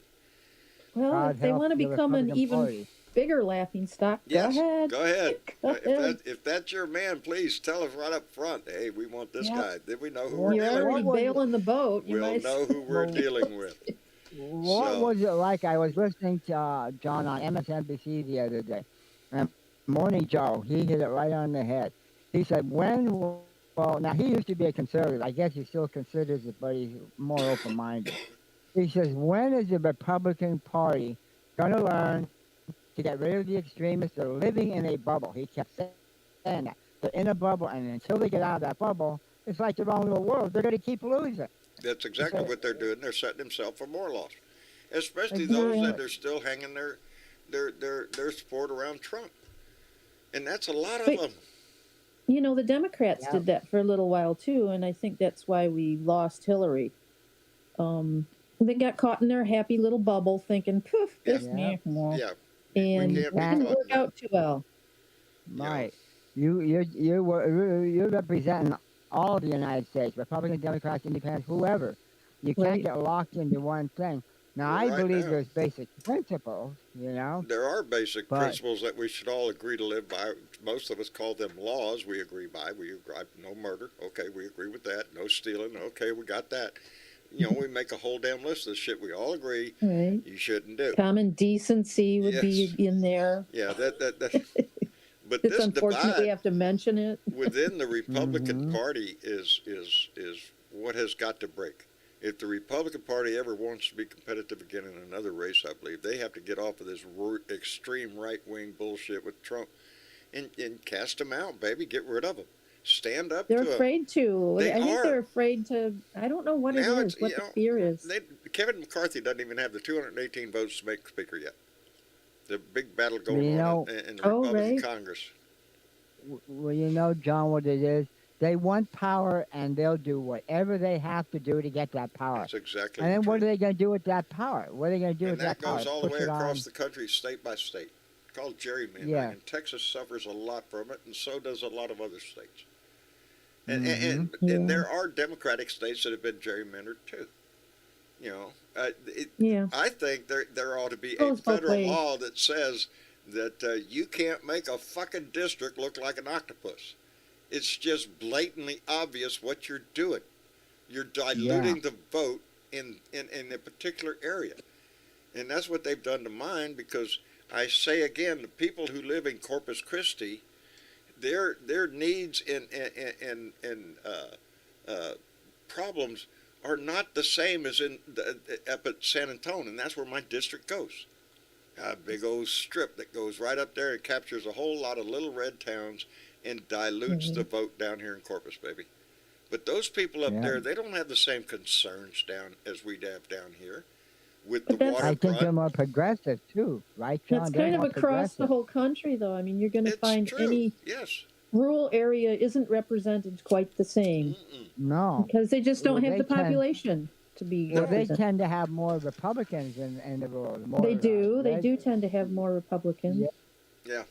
Well, God if they help want to the become an Republican even Party. bigger laughing stock, Yes, go ahead. Go ahead. Go ahead. If that's your man, please tell us right up front. Hey, we want this Yep. guy. Then we know who Well, we're You're dealing already with. bailing the boat. You We'll might know who we're dealing with. What So- was it like? I was listening to John on MSNBC the other day. And Morning Joe, he hit it right on the head. He said, well, now he used to be a conservative. I guess he still considers it, but he's more open-minded. He says, when is the Republican Party going to learn to get rid of the extremists? They're living in a bubble. He kept saying that. They're in a bubble, and until they get out of that bubble, it's like their own little world. They're going to keep losing. That's exactly what they're doing. They're setting themselves for more loss, especially those that are still hanging their support around Trump, and that's a lot of But- them. You know, the Democrats Yeah. did that for a little while too, and I think that's why we lost Hillary. They got caught in their happy little bubble, thinking, "Poof, this Yeah. me," Yeah, and we it can't be didn't caught work in that. out too well. Right. You're representing all of the United States, Republicans, Democrats, Independents, whoever. You can't Right. get locked into one thing. Now, I Right believe now. there's basic principles, you know. There are basic But- principles that we should all agree to live by. Most of us call them laws. We agree by. We agree no murder. Okay, we agree with that. No stealing. Okay, we got that. we make a whole damn list of shit we all agree Right. you shouldn't do. Common decency would Yes. be in there. Yeah, that. But It's this unfortunate we divide have to mention it. within the Republican Mhm. Party is what has got to break. If the Republican Party ever wants to be competitive again in another race, I believe they have to get off of this extreme right-wing bullshit with Trump and cast him out, baby. Get rid of him. Stand up They're to him. afraid to. They I think are. they're afraid to. I don't know what Now it it's, is, what the fear is. Kevin McCarthy doesn't even have the 218 votes to make speaker yet. The big battle going You know- on in the Oh, Republican right. Congress. Well, you know, John, what it is? They want power, and they'll do whatever they have to do to get that power. That's exactly And then true. what are they going to do with that power? What are they going to do And with that that power? goes all the Push way it on- across the country, state by state. It's called gerrymandering. Yeah. And Texas suffers a lot from it, and so does a lot of other states. And, Mhm. and Yeah. there are Democratic states that have been gerrymandered too. Yeah. I think there ought to be a Goes both federal ways. law that says that you can't make a fucking district look like an octopus. It's just blatantly obvious what you're doing. You're diluting the vote in a particular area. And that's what they've done to mine, because I say again, the people who live in Corpus Christi, their needs and problems are not the same as up at San Antonio, and that's where my district goes. A big old strip that goes right up there and captures a whole lot of little red towns and dilutes the vote down here in Corpus, baby. But those people up Yeah. there, they don't have the same concerns down as we'd have down here with the But that's- I think they're waterfront. more progressive, too. Right, John? That's They're kind of more across the progressive. whole country, though. I mean, you're going to It's find true. any Yes. rural area isn't represented quite the same Mm-mm. No. because they just don't Well, have they the tend- population to be Well, they represented. tend to have more Republicans in the rural. More, They do. They red- do tend to have more Republicans. Yeah.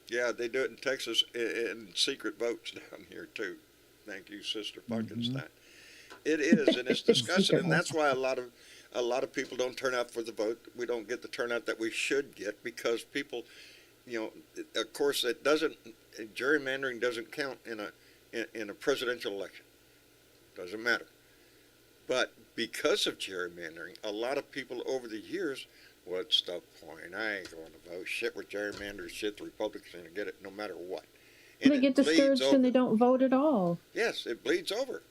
Yeah, they do it in Texas in secret votes down here too. Thank you, Sister Funkenstein. It is, and it's disgusting, Secret and that's why a lot of people don't turn out for the vote. We don't get the turnout that we should get because people, of course, gerrymandering doesn't count in a presidential election. Doesn't matter. But because of gerrymandering, a lot of people over the years, what's the point? I ain't going to vote. Shit with gerrymanders, shit, the Republicans are going to get it no matter what. They it get bleeds discouraged over. and they don't vote at all. Yes, it bleeds over.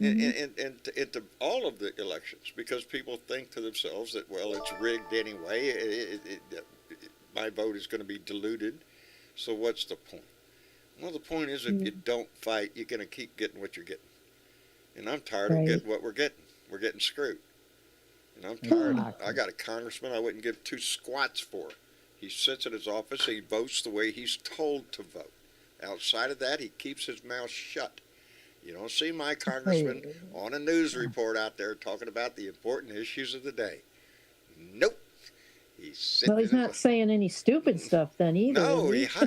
Mhm. And into all of the elections, because people think to themselves that, well, it's rigged anyway. My vote is going to be diluted. So what's the point? Well, the point is if you don't fight, you're going to keep getting what you're getting. And I'm tired of Right. getting what we're getting. We're getting screwed. And I'm tired. Exactly. I got a congressman I wouldn't give two squats for. He sits in his office. He votes the way he's told to vote. Outside of that, he keeps his mouth shut. You don't see my congressman on a news report out there talking about the important issues of the day. Nope. He's sitting Well, he's in his not saying any stupid stuff then either. No, is he?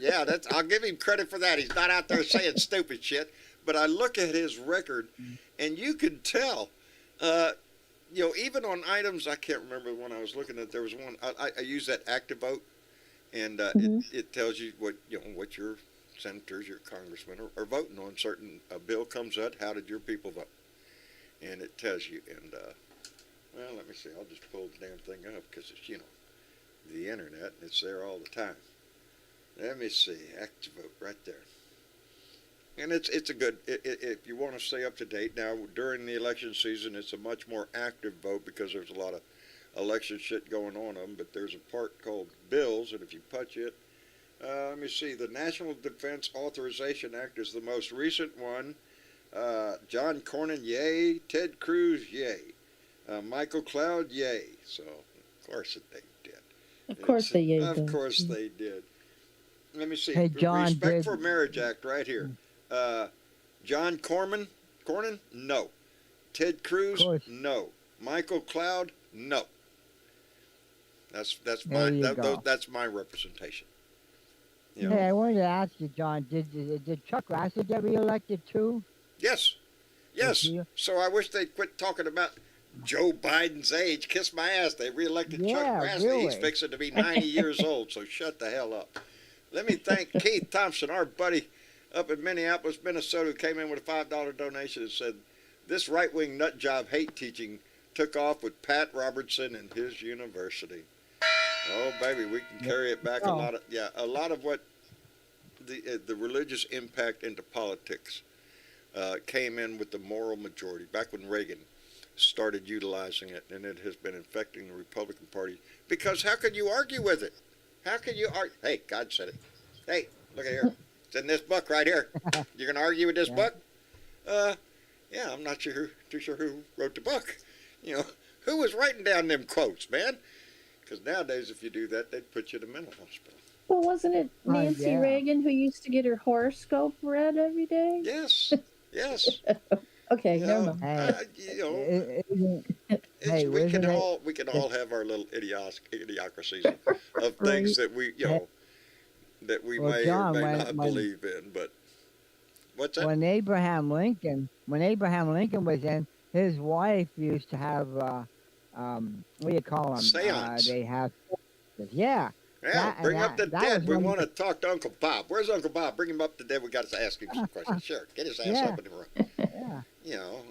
that's I'll give him credit for that. He's not out there saying stupid shit. But I look at his record, and you can tell, even on items, I can't remember when I was looking at. There was one I used that active vote, and it tells you what your senators, your congressmen are voting on. Certain a bill comes up. How did your people vote? And it tells you. And well, let me see. I'll just pull the damn thing up because it's the internet. It's there all the time. Let me see. Active vote right there. And it's a good, if you want to stay up to date. Now, during the election season, it's a much more active vote because there's a lot of election shit going on them, but there's a part called bills, and if you touch it, let me see, the National Defense Authorization Act is the most recent one. John Cornyn, yay. Ted Cruz, yay. Michael Cloud, yay. So, of course they did. Of course they did. Of course they did. Let me see. Hey, John, Respect did- for Marriage Act right here. John Cornyn, no. Ted Cruz, course. no. Michael Cloud, no. That's There my you go. that's my representation. You Hey, know? I wanted to ask you, John, did Chuck Grassley get reelected too? Yes. he- So I wish they'd quit talking about Joe Biden's age. Kiss my ass. They reelected Chuck Yeah, Grassley. He's really. fixing to be 90 years old, so shut the hell up. Let me thank Keith Thompson, our buddy up in Minneapolis, Minnesota, who came in with a $5 donation and said, This right-wing nut job hate teaching took off with Pat Robertson and his university. Oh, baby, we can carry it back a Oh. lot of what the religious impact into politics came in with the moral majority back when Reagan started utilizing it, and it has been infecting the Republican Party. Because how can you argue with it? How can you argue? Hey, God said it. Hey, look at here. It's in this book right here. You're gonna argue with this Yeah. book? Yeah, I'm not too sure who wrote the book. You know, who was writing down them quotes, man? Because nowadays, if you do that, they'd put you in a mental hospital. Well, wasn't it Oh, Nancy yeah. Reagan who used to get her horoscope read every day? Yes, yes. Okay, You never know, mind. Hey, Hey, we can wasn't it- all have our little idiocracies of things that we that we Well, may John, or may when- not when- believe in. But what's that? when Abraham Lincoln was in, his wife used to have what do you call them? Seance. They have, yeah. Yeah, that- bring up that- the that dead. was We one of want to talk to Uncle Bob. Where's Uncle Bob? Bring him up to dead. We got to ask him some questions. Sure, get his ass Yeah. up in the room. Yeah, You know,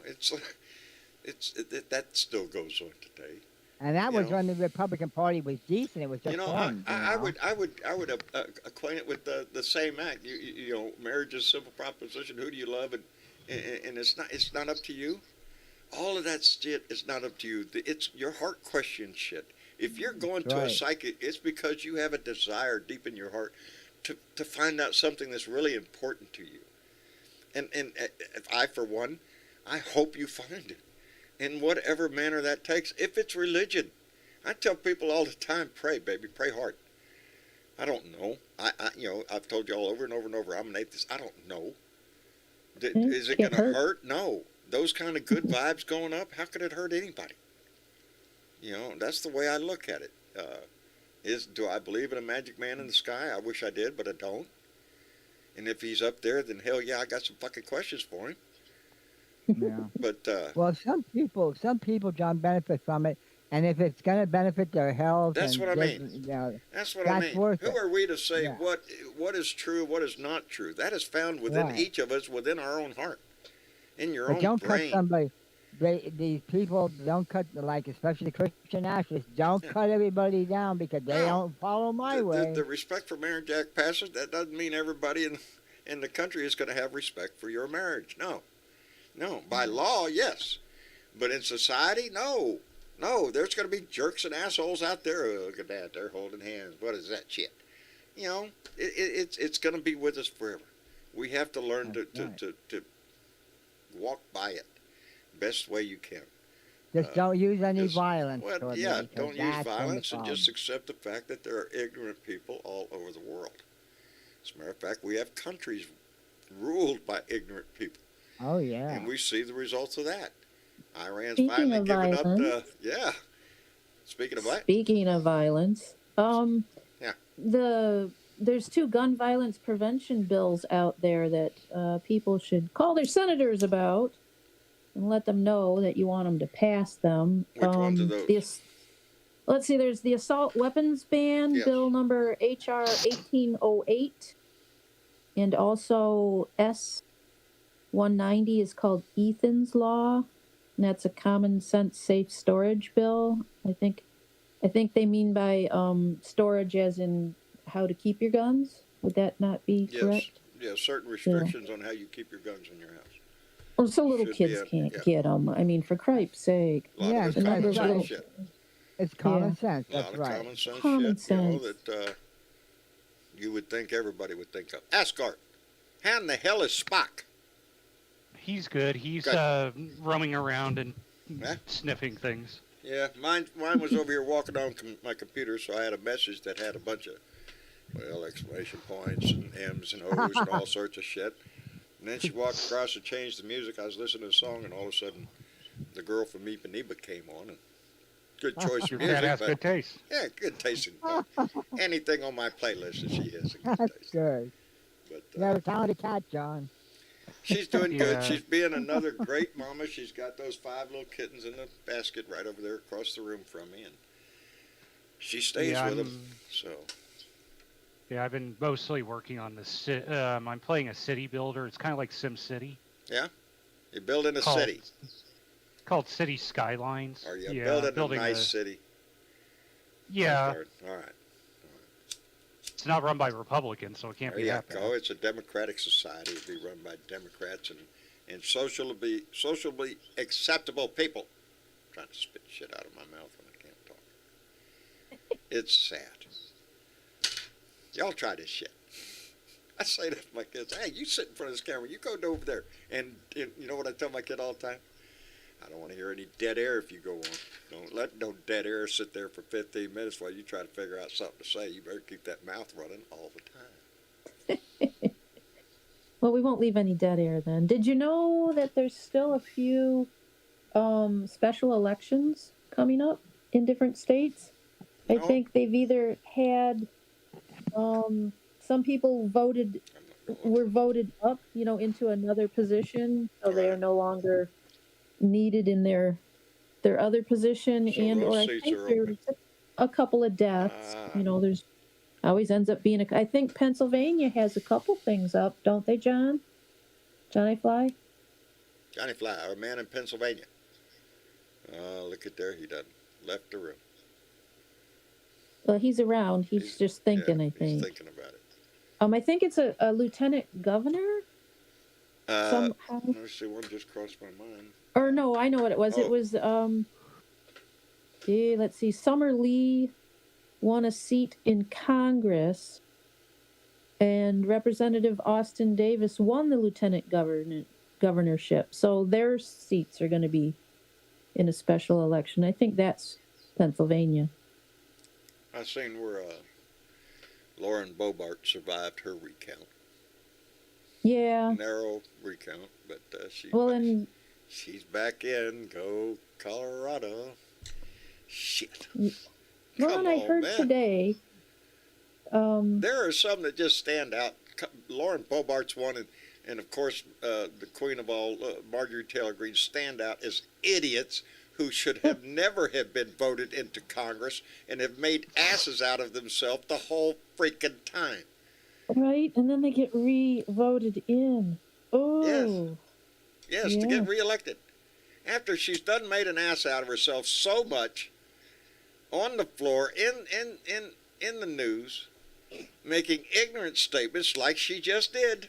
that still goes on today. and that You was know. when the Republican Party was decent. It was just You know, fun. I would acquaint it with the same act. You know, marriage is a simple proposition. Who do you love? And it's not up to you. All of that shit is not up to you. It's your heart question shit. If you're going to a Right. psychic, it's because you have a desire deep in your heart to find out something that's really important to you. And if I, for one, I hope you find it in whatever manner that takes. If it's religion, I tell people all the time, pray, baby, pray hard. I don't know. I've told you all over and over and over, I'm an atheist. I don't know. Is it going Can't to hurt. hurt? No. Those kind of good vibes going up, how could it hurt anybody? You know, that's the way I look at it. Do I believe in a magic man in the sky? I wish I did, but I don't. And if he's up there, then hell yeah, I got some fucking questions for him. Yeah. But Well, some people, John, benefit from it, and if it's going to benefit their health, That's and what I just, mean. You know, that's what I That's mean. worth Who it. are we to say Yeah. what is true, what is not true? That is found within Right. each of us, within our own heart, in your but own don't brain. cut somebody. These people don't cut, like especially Christian nationalists, don't Yeah. cut everybody down because they No. don't follow my way. The respect for marriage act passes. That doesn't mean everybody in the country is going to have respect for your marriage. No. By law, yes, but in society, no. There's going to be jerks and assholes out there. Oh, look at that, they're holding hands. What is that shit? You know, it's going to be with us forever. We have to learn That's right. to walk by it best way you can. Just don't use any just- violence. Well, toward yeah, me, 'cause don't use that's when the violence and just problem- accept the fact that there are ignorant people all over the world. As a matter of fact, we have countries ruled by ignorant people, Oh yeah. and we see the results of that. Iran's Speaking finally of given up violence. yeah. Speaking of what? Speaking of violence, Yeah. there's 2 gun violence prevention bills out there that people should call their senators about and let them know that you want them to pass them. Which ones are those? Let's see, there's the assault weapons ban, Yes. bill number HR 1808, and also S 190 is called Ethan's Law, and that's a common sense safe storage bill. I think they mean by storage as in how to keep your guns. Would that not be Yes. correct? Yeah, certain restrictions on how you keep your guns in your house. Or so little Should be kids a- can't yeah. get them. I mean, for cripe's sake. A lot Yeah, of it's it's common like- sense like- shit. It's common Yeah. sense. A lot That's of right. common sense Common shit, you know, sense. that you would think everybody would think of. Asgard, how in the hell is Spock? He's good. He's Good. roaming around and Huh? sniffing things. Yeah, mine was over here walking on my computer, so I had a message that had a bunch of, exclamation points and M's and O's and all sorts of shit. And then she walked across and changed the music. I was listening to a song, and all of a sudden, the girl from Ipanema came on. And good choice Your of cat music, has but good taste. yeah, good taste. Anything on my playlist that she has a good That's taste. good. But You have a talented cat, John. she's doing good. Yeah. She's being another great mama. She's got those 5 little kittens in the basket right over there across the room from me, and she stays Yeah, with them. So Yeah, I've been mostly working on this. I'm playing a city builder. It's kind of like Sim City. yeah, You're building a Called- city. called City Skylines. Are you Yeah, building a nice city? Yeah, All right. it's not run by Republicans, so it can't There be you that go. bad. It's a democratic society. It'll be run by Democrats and socially acceptable people. I'm trying to spit shit out of my mouth when I can't talk. It's sad. Y'all try this shit. I say to my kids, hey, you sit in front of this camera, you go over there. And you know what I tell my kid all the time? I don't want to hear any dead air if you go on. Don't let no dead air sit there for 15 minutes while you try to figure out something to say. You better keep that mouth running all the time. Well, we won't leave any dead air then. Did you know that there's still a few special elections coming up in different states? I No. think they've either had some people were voted up, into another position, so they are Right. no longer needed in their other position, So and those or I seats think are there's a couple of deaths. Ah. There's always ends up being I think Pennsylvania has a couple things up, don't they, John? Johnny Fly? Johnny Fly, our man in Pennsylvania. Look at there, he done left the room. Well, he's around. He's just thinking, Yeah, I think. He's thinking about it. I think it's a lieutenant governor somehow. Let's see, one just crossed my mind. Or no, I know what it was. Oh. It was let's see, Summer Lee won a seat in Congress, and Representative Austin Davis won the lieutenant governorship. So their seats are going to be in a special election. I think that's Pennsylvania. I seen where Lauren Bobart survived her recount. Yeah. Narrow recount, but Well, and she's back in. Go Colorado. Shit. well, Come and I on, heard man. today. There are some that just stand out. Lauren Bobart's one, and of course, the queen of all, Marjorie Taylor Greene, stand out as idiots who should have never have been voted into Congress and have made asses out of themselves the whole freaking time. Right, and then they get re-voted in. Oh. Yes, Yeah. to get reelected. After she's done made an ass out of herself so much on the floor, in the news, making ignorant statements like she just did.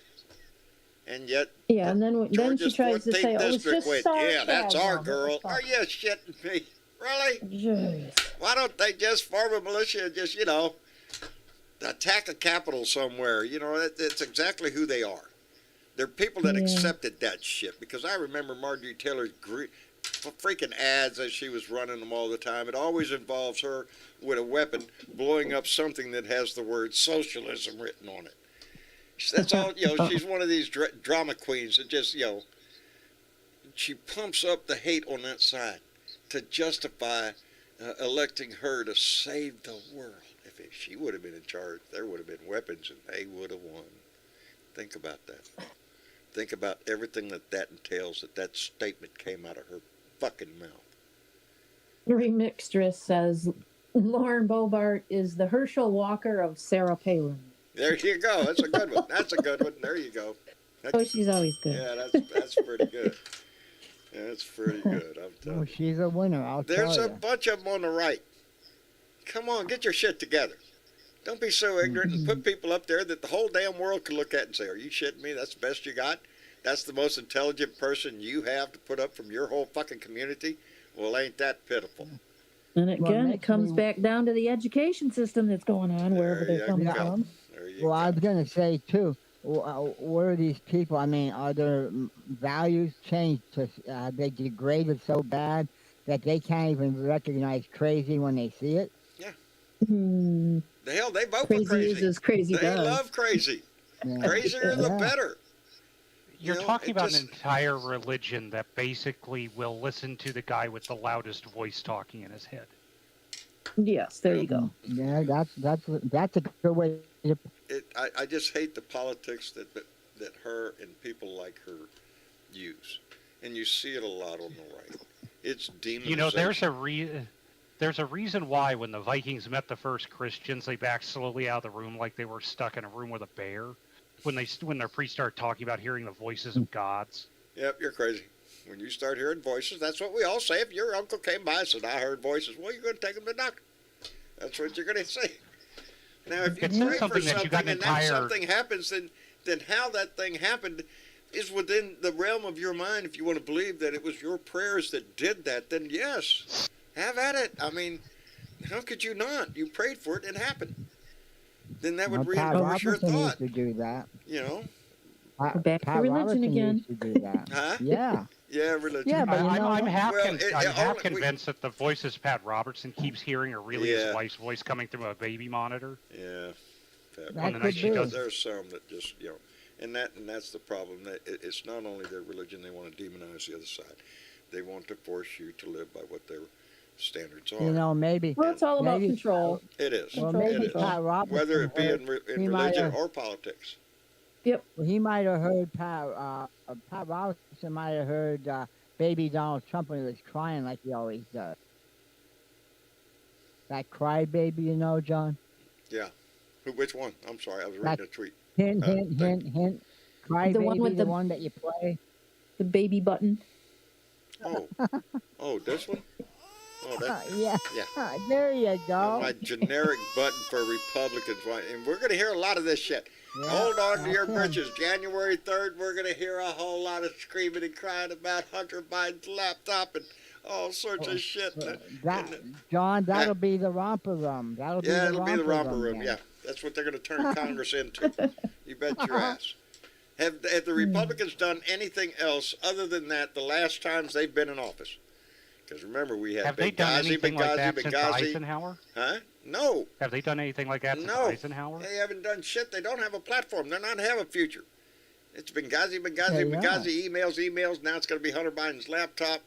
And yet, Yeah, and then she Georgia's tries to 14th say, "Oh, it's district just went, sarcasm." yeah, that's our It was girl. Are sarcasm. you shitting me? Really? Jeez. Why don't they just form a militia and just, attack a capital somewhere? That's exactly who they are. They're people that Yeah. accepted that shit. Because I remember Marjorie Taylor's freaking ads as she was running them all the time. It always involves her with a weapon blowing up something that has the word socialism written on it. That's all, she's one of these drama queens that just, she pumps up the hate on that side to justify electing her to save the world. If she would have been in charge, there would have been weapons and they would have won. Think about that. Think about everything that entails, that statement came out of her fucking mouth. Remixtress says Lauren Bobart is the Herschel Walker of Sarah Palin. There you go. That's a good one. That's a good one. There you go. Oh, she's always good. Yeah, that's pretty good. That's pretty good. I'm telling Oh, you. she's a winner, I'll There's tell a you. bunch of them on the right. Come on, get your shit together. Don't be so ignorant and put people up there that the whole damn world can look at and say, are you shitting me? That's the best you got? That's the most intelligent person you have to put up from your whole fucking community? Well, ain't that pitiful? And Well, again, it makes comes me- back down to the education system that's going on wherever There they're you coming go. from. There you Well, I go. was going to say, too, what are these people? I mean, are their values changed? They degraded so bad that they can't even recognize crazy when they see it? Hmm. The hell, they vote Crazy for crazy. is as crazy They does. love crazy. Yeah. Crazier the Yeah. better. You're You know, talking it about just- an entire religion that basically will listen to the guy with the loudest voice talking in his head. Yes, there you go. Yeah, that's a good way to I just hate the politics that her and people like her use. And you see it a lot on the right. It's demonization. There's a reason why when the Vikings met the first Christians, they backed slowly out of the room like they were stuck in a room with a bear. When their priests started talking about hearing the voices of gods. Yep, you're crazy. When you start hearing voices, that's what we all say. If your uncle came by and said, I heard voices, well, you're going to take him to the doctor. That's what you're going to say. Now, if you It's pray for something that you got something an and then entire. something happens, then how that thing happened is within the realm of your mind. If you want to believe that it was your prayers that did that, then yes, have at it. I mean, how could you not? You prayed for it and it happened. Then that would Well, Pat reinforce your Robertson thought, used to do that. you know? We're back to religion Robertson again. used to do that. Huh? Yeah. Yeah, religion. Yeah, but you know I'm what? half, Well, I'm half we- convinced that the voices Pat Robertson keeps hearing are really his Yeah. wife's voice coming through a baby monitor. Yeah. That On the could night she be. does There's some that just, you know, and that's the problem. It's not only their religion, they want to demonize the other side. They want to force you to live by what their standards are. You know, maybe. Well, it's all about maybe- control. It is. Well, Control, maybe it is. control. Pat Robertson. Whether it be heard- in he might religion have- or politics. Well, he might have heard Pat Robertson might have heard baby Donald Trump when he was crying like he always does. That crybaby, you know, John. Which one? I'm sorry, I was That- reading a tweet. Hint, Uh, hint, hint, hint. Crybaby, one with the the- one that you play. The baby button. Oh, this one? Oh, that. Yeah. Yeah. There you go. My generic button for Republicans. And we're going to hear a lot of this shit. Yeah, Hold on to your that's him. britches. January 3rd, we're going to hear a whole lot of screaming and crying about Hunter Biden's laptop and all sorts of shit. John, that'll be the romper room. That'll be Yeah, the it'll be the romper room. then. Yeah, that's what they're going to turn Congress into. You bet your ass. Have the Republicans done anything else other than that the last times they've been in office? Because remember, we had Have they done Benghazi, anything like that Benghazi, since Benghazi. Eisenhower? Huh? No, Have they done anything like that since No. Eisenhower? they haven't done shit. They don't have a platform. They're not have a future. It's Benghazi, Yeah. emails. Now it's going to be Hunter Biden's laptop.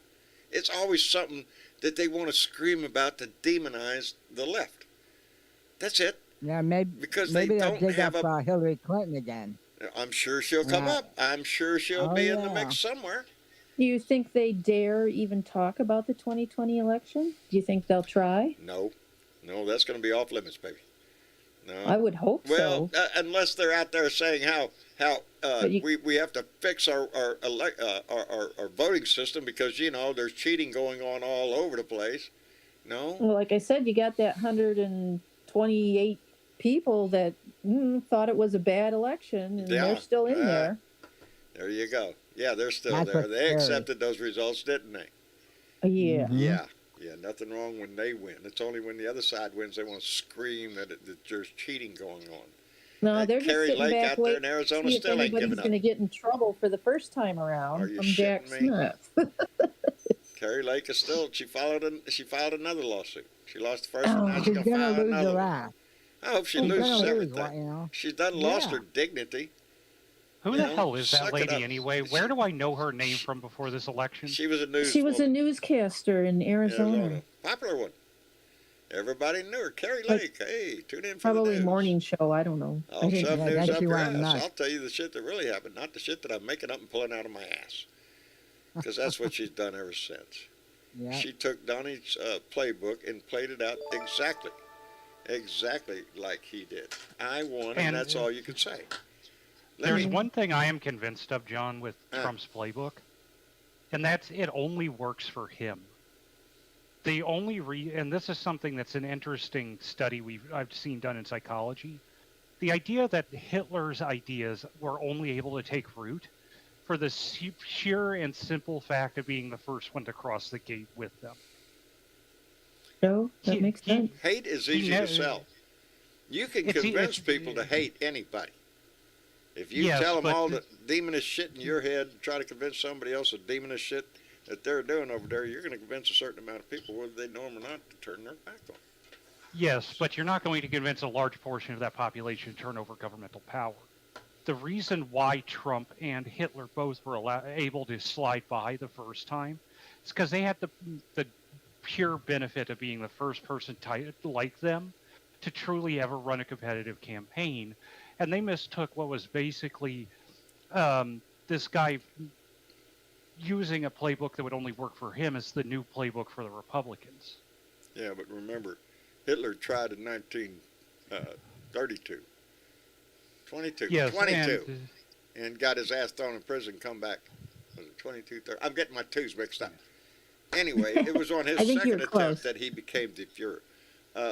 It's always something that they want to scream about to demonize the left. That's it. Yeah, maybe Because maybe they they'll don't dig have up a. Hillary Clinton again. I'm sure she'll come Yeah. up. I'm sure she'll Oh, be in the yeah. mix somewhere. Do you think they dare even talk about the 2020 election? Do you think they'll try? No, that's going to be off limits, baby. No. I would hope Well, so. unless they're out there saying how But you- we have to fix our voting system because there's cheating going on all over the place. No. Well, like I said, you got that 128 people that thought it was a bad election, and Yeah. they're still in there. There you go. Yeah, they're still That's there. what's They scary. accepted those results, didn't they? Yeah. Mhm. Yeah. Nothing wrong when they win. It's only when the other side wins they want to scream that there's cheating going on. No, That they're just Kerry sitting Lake back out there waiting in Arizona to see if still ain't anybody's giving up. going to get in trouble for the first time Are around you from Jack shitting me? Smith. Kerry Lake is still. She filed another lawsuit. She lost the first one. Oh, Now she's She's gonna gonna file lose another her one. ass. I hope she She's loses gonna lose, everything. you know. She's done lost Yeah. her dignity. Who You the know, hell is suck that it lady up. anyway? Where do I know her name from before this election? She was a news. She was a newscaster in Arizona. Popular one. Everybody knew her. Kerry Like, Lake. Hey, tune in for Probably the news. morning show. I don't know. I'll I think- shove Yeah, news that up she your went ass. nuts. I'll tell you the shit that really happened, not the shit that I'm making up and pulling out of my ass. Because that's what she's done ever since. Yeah. She took Donnie's playbook and played it out exactly like he did. I won, and And- that's all you can say. There's one thing I am convinced of, John, with Uh. Trump's playbook, and that's it only works for him. The only and this is something that's an interesting study I've seen done in psychology. The idea that Hitler's ideas were only able to take root for the sheer and simple fact of being the first one to cross the gate with them. No, that makes sense. Hate is he easy never- to sell. You can It's- convince it's- people to hate anybody. If you Yes, tell them but all the demonist shit in your head, try to convince somebody else of demonist shit that they're doing over there, you're going to convince a certain amount of people, whether they know them or not, to turn their back on. Yes, but you're not going to convince a large portion of that population to turn over governmental power. The reason why Trump and Hitler both were able to slide by the first time is because they had the pure benefit of being the first person like them to truly ever run a competitive campaign. And they mistook what was basically this guy using a playbook that would only work for him as the new playbook for the Republicans. Yeah, but remember, Hitler tried in 1932. 22. Yes, 22. and And got his ass thrown in prison, come back Was it 22, 30? I'm getting my twos mixed up. Anyway, it was on his I think you second were attempt close. that he became the Fuhrer.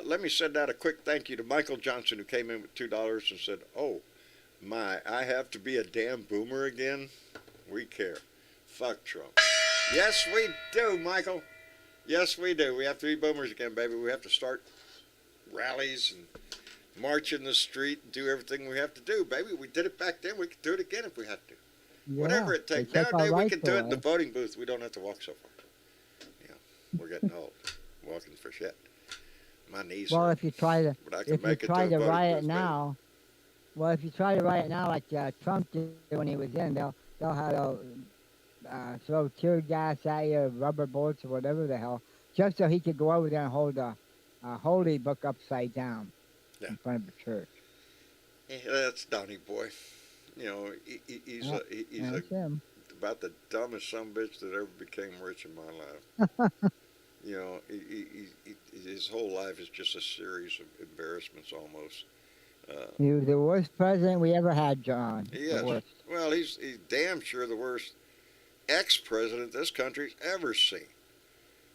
Let me send out a quick thank you to Michael Johnson, who came in with $2 and said, "Oh, my, I have to be a damn boomer again? We care. Fuck Trump." Yes, we do, Michael. Yes, we do. We have to be boomers again, baby. We have to start rallies and march in the street and do everything we have to do, baby. We did it back then. We can do it again if we have to. Yeah, Whatever it they takes. took our Nowadays, we rights can do it in the away. voting booth. We don't have to walk so far. Yeah, we're getting old. Walking for shit. My knees Well, hurt, if you try to but I can if you make it try to to a voting riot booth, baby. now, well, if you try to riot now like Trump did when he was in, they'll have throw tear gas at you, rubber bullets or whatever the hell, just so he could go over there and hold a holy book upside down Yeah. in front of a church. Yeah, that's Donnie boy. You know, he's Yep, he's That's him. about the dumbest sumbitch that ever became rich in my life. You know, his whole life is just a series of embarrassments almost. He was the worst president we ever had, John. He The is. worst. Well, he's damn sure the worst ex-president this country's ever seen.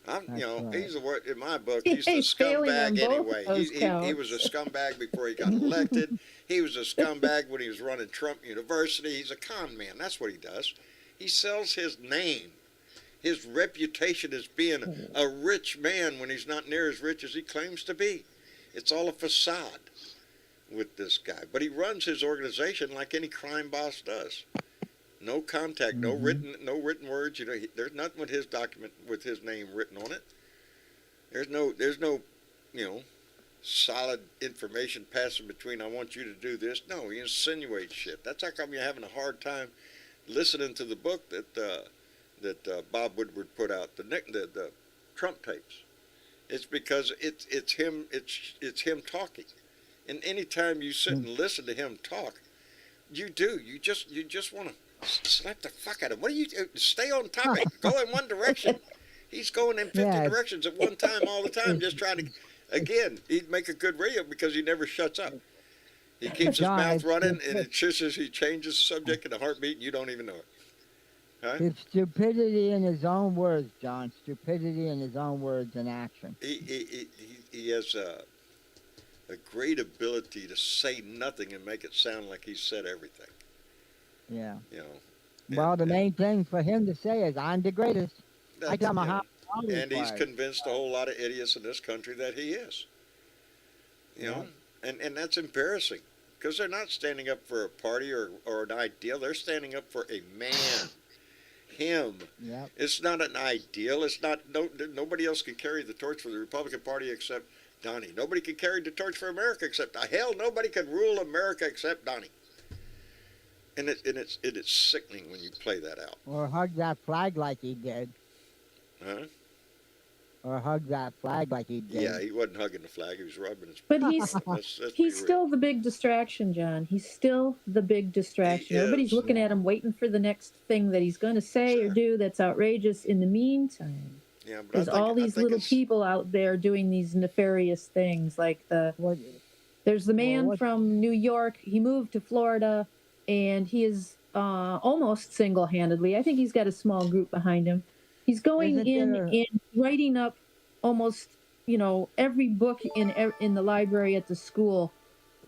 That's right. He's the worst in my book. He's the He's failing on scumbag both anyway. those He was a scumbag before he got elected. He was a scumbag when he was running Trump University. He's a con man. That's what he does. He sells his name, his reputation as being a rich man when he's not near as rich as he claims to be. It's all a facade with this guy. But he runs his organization like any crime boss does. No contact, no written words. You know, there's nothing with his document with his name written on it. There's no, solid information passing between. I want you to do this. No, he insinuates shit. That's how come you're having a hard time listening to the book that Bob Woodward put out, the Trump tapes. It's because it's him talking, and anytime you sit and listen to him talk, you just want to slap the fuck out of him. What do you do? Stay on topic. Go in one direction. He's going in 50 Yeah. directions at one time all the time, just trying to. Again, he'd make a good radio because he never shuts up. He keeps his John, mouth it's running, and it just as he changes the subject in a heartbeat, and you don't even know it. Huh? It's stupidity in his own words, John. Stupidity in his own words and action. He has a great ability to say nothing and make it sound like he said everything. Yeah. You know. Well, the main thing for him to say is, "I'm the greatest." I That's- tell him you know, how strong he and he's was. convinced a whole lot of idiots in this country that he is. You know, and that's embarrassing because they're not standing up for a party or an ideal. They're standing up for a man. Him. Yep. It's not an ideal. It's not. Nobody else can carry the torch for the Republican Party except Donnie. Nobody can carry the torch for America except hell. Nobody can rule America except Donnie. And it's sickening when you play that out. Or hug that flag like he did. Huh? Or hug that flag like he did. Yeah, he wasn't hugging the flag. He was rubbing his. But he's Let's be he's real. still the big distraction, John. He's still the big distraction. He is. Everybody's looking at him, waiting for the next thing that he's going to say or Sure. do that's outrageous. In the meantime, Yeah, but there's all these little people out there doing these nefarious things. Like What? there's the man what- from New York. He moved to Florida, and he is almost single-handedly. I think he's got a small group behind him. He's going Isn't in there- and writing up almost, every book in the library at the school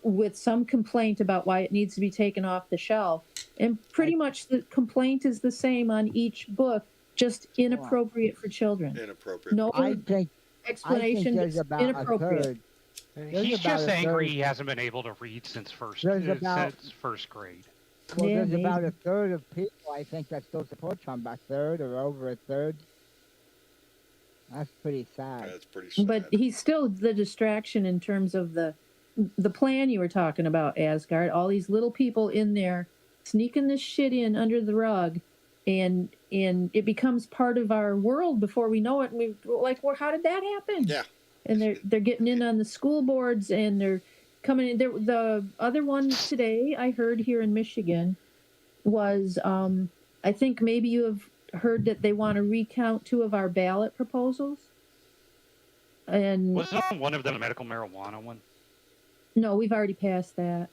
with some complaint about why it needs to be taken off the shelf. And pretty much the complaint is the same on each book, just inappropriate for children. Inappropriate. No I think explanation, there's just about a inappropriate. third. There's He's about just a angry third. he hasn't been able to read since first grade. Well, Yeah, there's about maybe. a third of people I think that still support Trump. A third or over a third. That's pretty sad. That's pretty sad. But he's still the distraction in terms of the plan you were talking about, Asgard. All these little people in there sneaking this shit in under the rug, and it becomes part of our world before we know it. And we're like, well, how did that happen? Yeah. And they're getting in on the school boards, and they're coming in. The other one today I heard here in Michigan was, I think maybe you have heard that they want to recount 2 of our ballot proposals. And Wasn't one of them a medical marijuana one? no, we've already passed that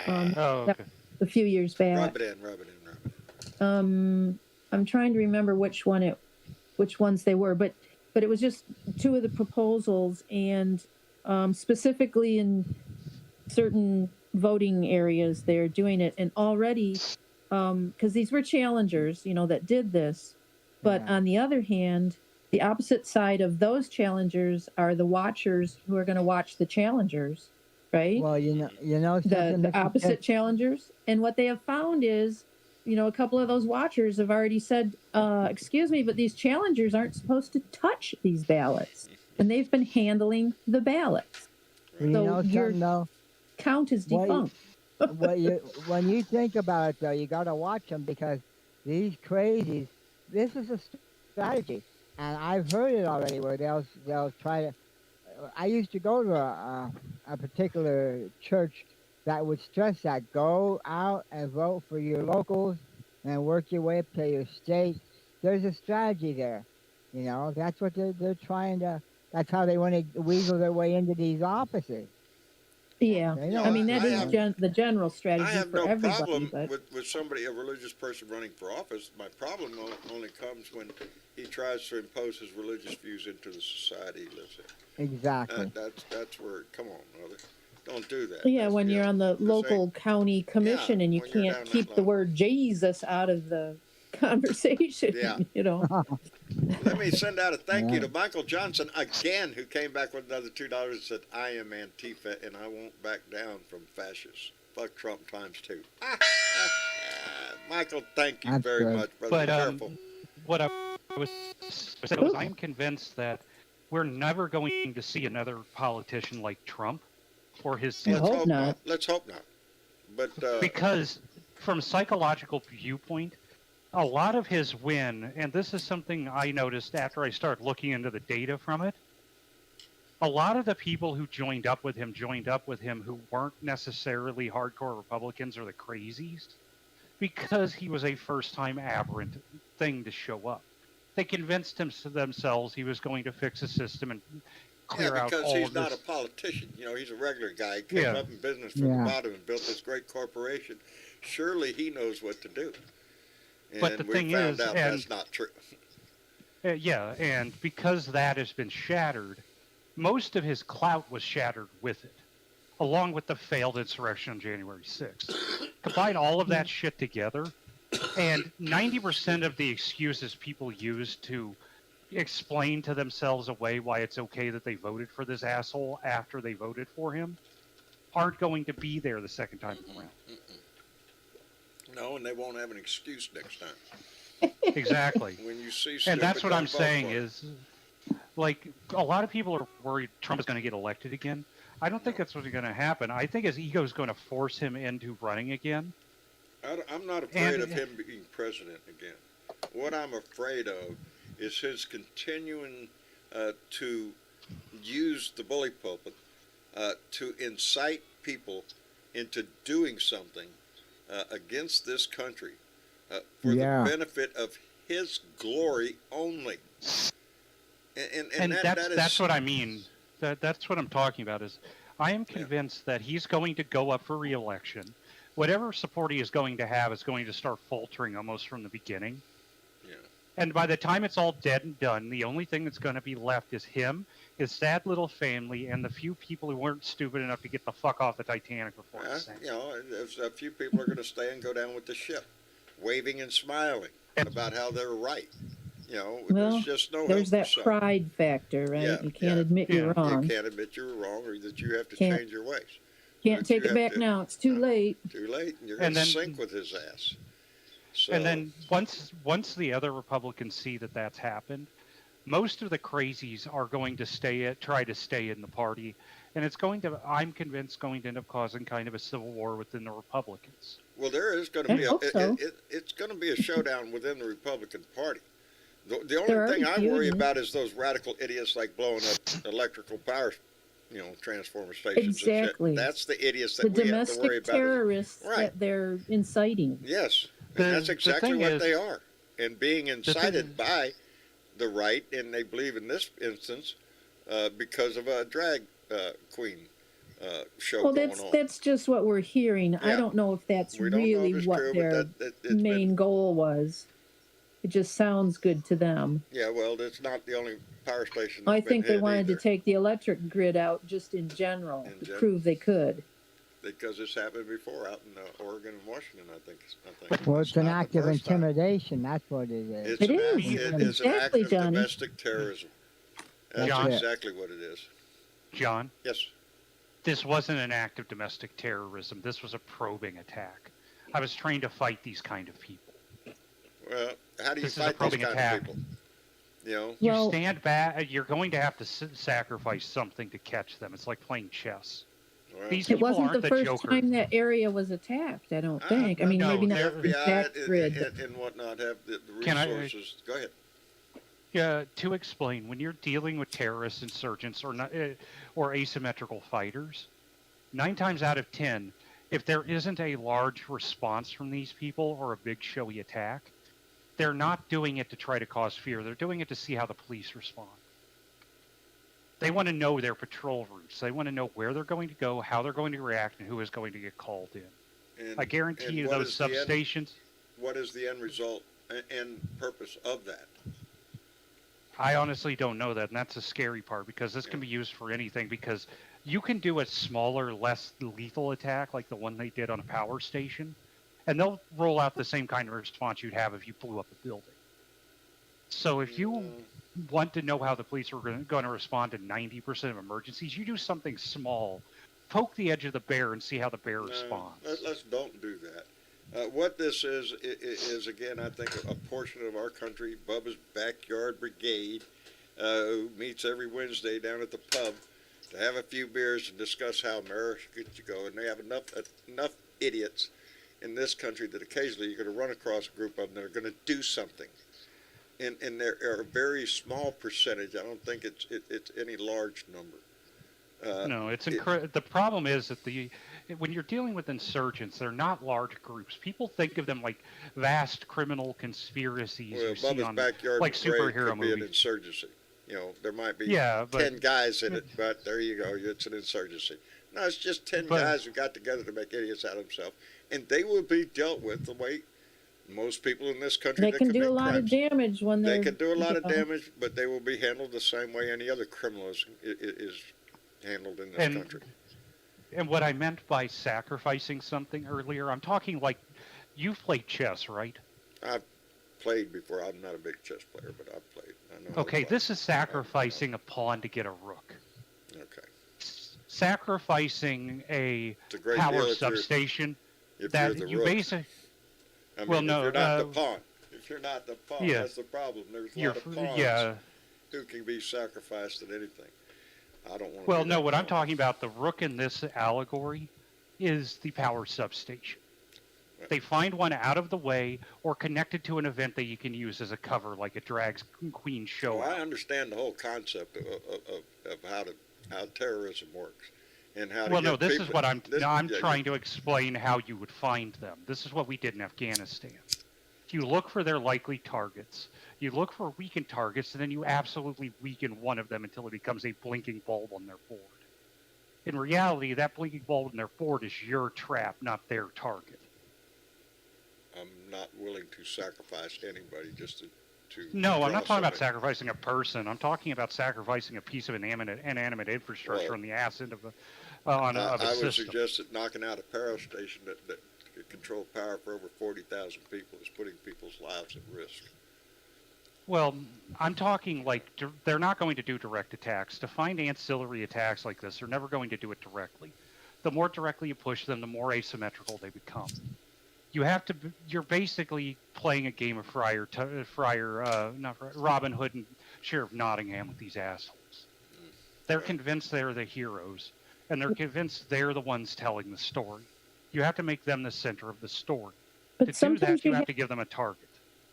Oh, okay. a few years back. Rub it in. I'm trying to remember which ones they were, but it was just two of the proposals, and specifically in certain voting areas, they're doing it, and already, because these were challengers, that did this, but Yeah. on the other hand, the opposite side of those challengers are the watchers who are going to watch the challengers, right? Well, you know something, The Mr. opposite challengers. And what they have found is, a couple of those watchers have already said, excuse me, but these challengers aren't supposed to touch these ballots. And they've been handling the ballots. Well, you So know your something though. count is What you- defunct. When you think about it though, you got to watch them because these crazies. This is a strategy, and I've heard it already where they'll try to. I used to go to a particular church that would stress that go out and vote for your locals and work your way up to your state. There's a strategy there, That's what they're trying to. That's how they want to weasel their way into these offices. Yeah. They know I mean, what that they're is doing. the general strategy I have for no everybody. problem But with somebody, a religious person running for office. My problem only comes when he tries to impose his religious views into the society he lives in. Exactly. That's where, come on, brother. Don't do that. yeah, That's, when you're on the this local county commission and you when you're can't down that keep the long. word Jesus out of the conversation, Yeah. Let me send out a thank you to Michael Johnson again, who came back with another $2 and said, I am Antifa and I won't back down from fascists. Fuck Trump times 2. Michael, thank you That's very good. much, brother. But Be careful. what I was saying was, I'm convinced that we're never going to see another politician like Trump or his I hope not. Let's hope not. But because from a psychological viewpoint, a lot of his win, and this is something I noticed after I started looking into the data from it, a lot of the people who joined up with him who weren't necessarily hardcore Republicans or the crazies, because he was a first-time aberrant thing to show up. They convinced themselves he was going to fix the system and clear out because all he's of not this. a politician. He's a regular guy. He came Yeah. up in business from the bottom and built this great corporation. Surely he knows what to do. And But the we thing found is, out and- that's not true. Yeah, and because that has been shattered, most of his clout was shattered with it, along with the failed insurrection on January 6th. Combine all of that shit together, and 90% of the excuses people use to explain to themselves away why it's okay that they voted for this asshole after they voted for him aren't going to be there the second time around. No, and they won't have an excuse next time. Exactly. When you see And that's stupid, what don't I'm vote saying for it. is, like, a lot of people are worried Trump is going to get elected again. I don't think that's what's going to happen. I think his ego is going to force him into running again. I'm not afraid of him being president again. What I'm afraid of is his continuing to use the bully pulpit to incite people into doing something against this country for the benefit of his glory only. And that's what I mean. That's what I'm talking about. Is I am convinced that he's going to go up for re-election. Whatever support he is going to have is going to start faltering almost from the beginning. Yeah. And by the time it's all dead and done, the only thing that's going to be left is him, his sad little family, and the few people who weren't stupid enough to get the fuck off the Titanic before it sank. There's a few people are going to stay and go down with the ship, waving and smiling about how they're right. Well, there's just no there's help that for some. pride factor, right? Yeah, you can't admit Yeah. you're wrong. You can't admit you were wrong, or that you have to Can't- change your ways. Can't But take you it have back to- now. It's too late. Too late, and you're going And to then- sink with his ass. So, And then once the other Republicans see that that's happened, most of the crazies are going to try to stay in the party, and it's going to, I'm convinced, going to end up causing kind of a civil war within the Republicans. well, there is going to I be hope so. it's going to be a showdown within the Republican Party. The They're only thing I already worry feuding. about is those radical idiots like blowing up electrical power, transformer stations. Exactly. And shit. That's the idiots The that we have to worry domestic about. terrorists Right. that they're inciting. Yes, The- and that's the exactly thing what is- they are, and being incited is- by the right, and they believe in this instance because of a drag queen show Well, going that's on. that's just what we're hearing. I Yeah. don't know if that's We don't know if really it's what true, their but it's been- main goal was. It just sounds good to them. Yeah, well, it's not the only power station I that's been think they hit wanted either, to take the electric grid out just in general In to gen- prove they could. because this happened before out in Oregon and Washington, I think. Well, it's an not the act of first time. intimidation. That's what it is. It's It an act, is. it is an act Exactly, of Johnny. domestic terrorism. That's John? exactly what it is. John, Yes. this wasn't an act of domestic terrorism. This was a probing attack. I was trained to fight these kind of people. Well, how do you This is a fight these probing kind attack. of people? You know, You Well- stand back. You're going to have to sacrifice something to catch them. It's like playing chess. well, These It people wasn't aren't the the first Joker. time that area was attacked, I don't think. I mean, no, maybe not they're- the exact FBI grid. and whatnot have the Can I- resources. Go ahead. Yeah, to explain, when you're dealing with terrorists, insurgents, or asymmetrical fighters, 9 times out of 10, if there isn't a large response from these people or a big showy attack, they're not doing it to try to cause fear. They're doing it to see how the police respond. They want to know their patrol routes. They want to know where they're going to go, how they're going to react, and who is going to get called in. And, I guarantee and you what those is the end- substations, What is the end result and purpose of that? I honestly don't know that, and that's the scary part, because this can be used for anything, because you can do a smaller, less lethal attack like the one they did on a power station, and they'll roll out the same kind of response you'd have if you blew up a building. So if you want to know how the police are going to respond to 90% of emergencies, you do something small. Poke the edge of the bear and see how the bear responds. Let's don't do that. What this is again, I think, a portion of our country, Bubba's Backyard Brigade, who meets every Wednesday down at the pub to have a few beers and discuss how America should go. And they have enough idiots in this country that occasionally you're going to run across a group of them that are going to do something. And there are a very small percentage. I don't think it's any large number. No, it's the problem is that when you're dealing with insurgents, they're not large groups. People think of them like vast criminal conspiracies Well, you see Bubba's on Backyard like Brigade superhero could be an movies. insurgency. You know, there might be Yeah, but 10 guys in it, but there you go. It's an insurgency. No, it's just 10 But- guys who got together to make idiots out of themselves, and they will be dealt with the way most people in this country They that can do commit a lot crimes. of damage when they're. They can do a lot of you know. damage, but they will be handled the same way any other criminal is handled in this And- country. And what I meant by sacrificing something earlier, I'm talking like you've played chess, right? I've played before. I'm not a big chess player, but I've played. I know how to Okay, play. this is sacrificing a pawn to get a rook. Okay. Sacrificing a It's a great power deal substation if that you're the you rook. basically I mean, well, if no, you're not the pawn. If you're not the pawn, yeah. that's the problem. There's a you're lot of pawns yeah. who can be sacrificed at anything. I don't want to Well, be no, that what I'm pawn. talking about, the rook in this allegory is the power substation. They find one out of the way or connected to an event that you can use as a cover, like a drag queen show. Well, I understand the whole concept of how terrorism works and how to Well, get no, this people, is what I'm yeah, trying to explain how you would find them. This is what we did in Afghanistan. You look for their likely targets. You look for weakened targets, and then you absolutely weaken one of them until it becomes a blinking bulb on their board. In reality, that blinking bulb on their board is your trap, not their target. I'm not willing to sacrifice anybody just to No, I'm draw not talking about somebody. sacrificing a person. I'm talking about sacrificing a piece of inanimate infrastructure Well, on the ass end of a I would system. suggest that knocking out a power station that could control power for over 40,000 people is putting people's lives at risk. Well, I'm talking like they're not going to do direct attacks. To find ancillary attacks like this, they're never going to do it directly. The more directly you push them, the more asymmetrical they become. You're basically playing a game of Robin Hood and Sheriff Nottingham with these assholes. They're convinced they're the heroes, and they're convinced they're the ones telling the story. You have to make them the center of the story. But To do sometimes that, you have to give them a target.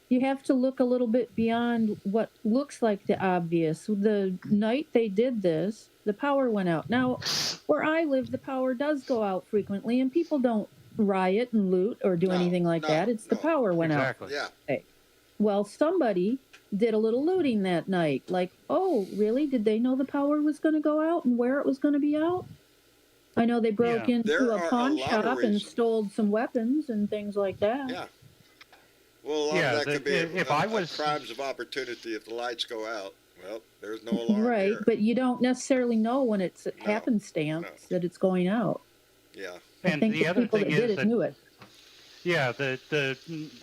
you have to look a little bit beyond what looks like the obvious. The night they did this, the power went out. Now, where I live, the power does go out frequently, and people don't riot and loot or do No, anything like no, that. It's the no. power went out. Exactly. Yeah. Well, somebody did a little looting that night. Like, oh, really? Did they know the power was going to go out and where it was going to be out? I know they broke Yeah. into There a are a pawn lot of shop and reasons. stole some weapons and things like that. Yeah. Well, a lot Yeah, of that could be if I was crimes of opportunity. If the lights go out, well, there's no alarm Right, here. but you don't necessarily know when it's No, happenstance no. that it's going out. Yeah. I and think the the other people thing that did is it that knew it. yeah,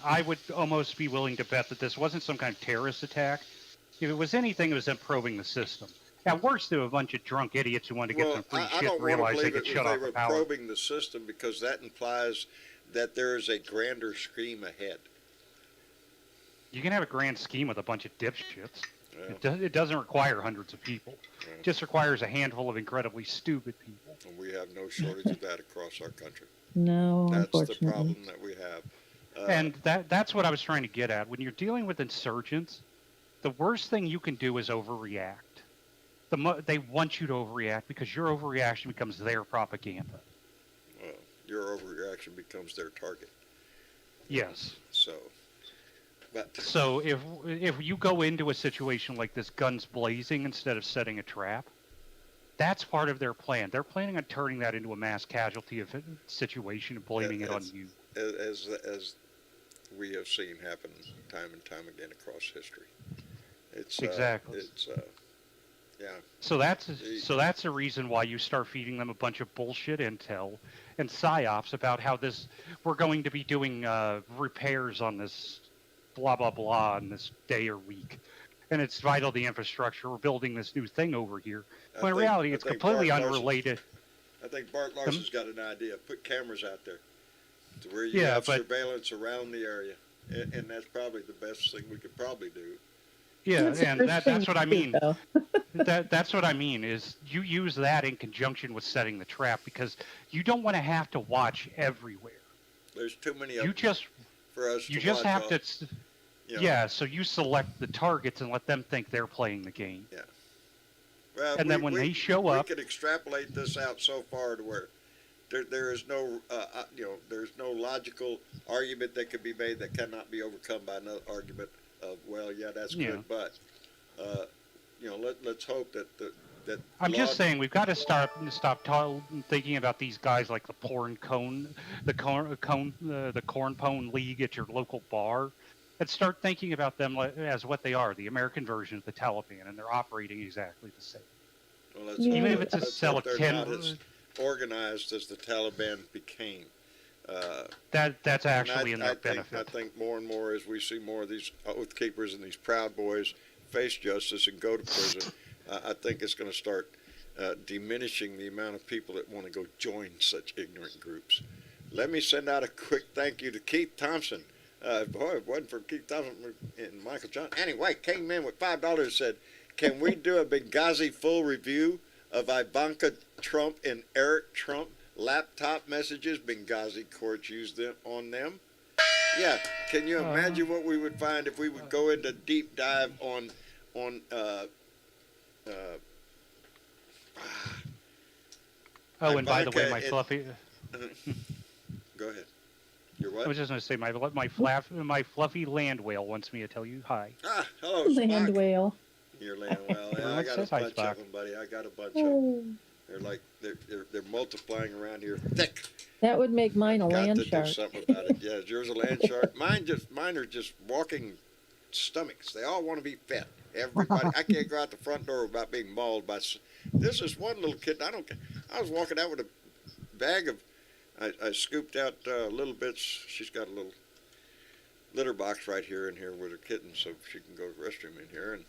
I would almost be willing to bet that this wasn't some kind of terrorist attack. If it was anything, it was them probing the system. At worst, they were a bunch of drunk idiots who wanted to get Well, some free I shit don't and want to realize they believe could it was shut they off were the power. probing the system, because that implies that there is a grander scheme ahead. You can have a grand scheme with a bunch of dipshits. Yeah. It doesn't require hundreds of people. Yeah. It just requires a handful of incredibly stupid people. And we have no shortage of that across our country. No, That's the unfortunately. problem that we have. And that's what I was trying to get at. When you're dealing with insurgents, the worst thing you can do is overreact. They want you to overreact because your overreaction becomes their propaganda. Well, your overreaction becomes their target. Yes. But So if you go into a situation like this, guns blazing instead of setting a trap, that's part of their plan. They're planning on turning that into a mass casualty situation and blaming it on you. as we have seen happen time and time again across history, it's Exactly. Yeah. So that's a reason why you start feeding them a bunch of bullshit intel and psyops about how we're going to be doing repairs on this blah blah blah on this day or week, and it's vital to the infrastructure. We're building this new thing over here. When in reality, it's completely unrelated. I think Bart Larson's got an idea. Put cameras out there to where you Yeah, have but- surveillance around the area, and that's probably the best thing we could probably do. Yeah, That's the and first that's thing what to I do, mean. though. That's what I mean is you use that in conjunction with setting the trap because you don't want to have to watch everywhere. There's too many of You them just for us you to just watch have all, to you know. yeah. So you select the targets and let them think they're playing the game. Well, and then when they show up- we could extrapolate this out so far to where there is no, there's no logical argument that could be made that cannot be overcome by another argument of, well, yeah, that's Yeah. good, but, let's hope that I'm just saying we've got to stop thinking about these guys like the corn pone league at your local bar, and start thinking about them as what they are, the American version of the Taliban, and they're operating exactly the same. Well, let's Yeah. hope Even if that- it's a let's cell hope of they're not 10, as organized as the Taliban became. that's And actually in their benefit. I think more and more as we see more of these oath keepers and these proud boys face justice and go to prison, I think it's going to start diminishing the amount of people that want to go join such ignorant groups. Let me send out a quick thank you to Keith Thompson. Boy, if it wasn't for Keith Thompson and Michael John. Anyway, came in with $5 said, can we do a Benghazi full review of Ivanka Trump and Eric Trump laptop messages? Benghazi courts used them on them. Yeah, can you imagine what we would find if we would go into deep dive on Oh, and by the way, Ivanka, go ahead. Your I what? was just going to say my fluffy land whale wants me to tell you hi. Hello, Land Spock. whale. Your land whale. Yeah, I Everyone got a says hi, bunch Spock. of them, buddy. I got a bunch of them. Oh, They're like they're multiplying around here thick. that would make mine a Got land to shark. do something about it. Yeah, is yours a land shark? Mine are just walking stomachs. They all want to be fed. Everybody. I can't go out the front door without being mauled by. This is one little kid. I was walking out with a bag of. I scooped out little bits. She's got a little litter box right here in here with her kitten, so she can go to the restroom in here. And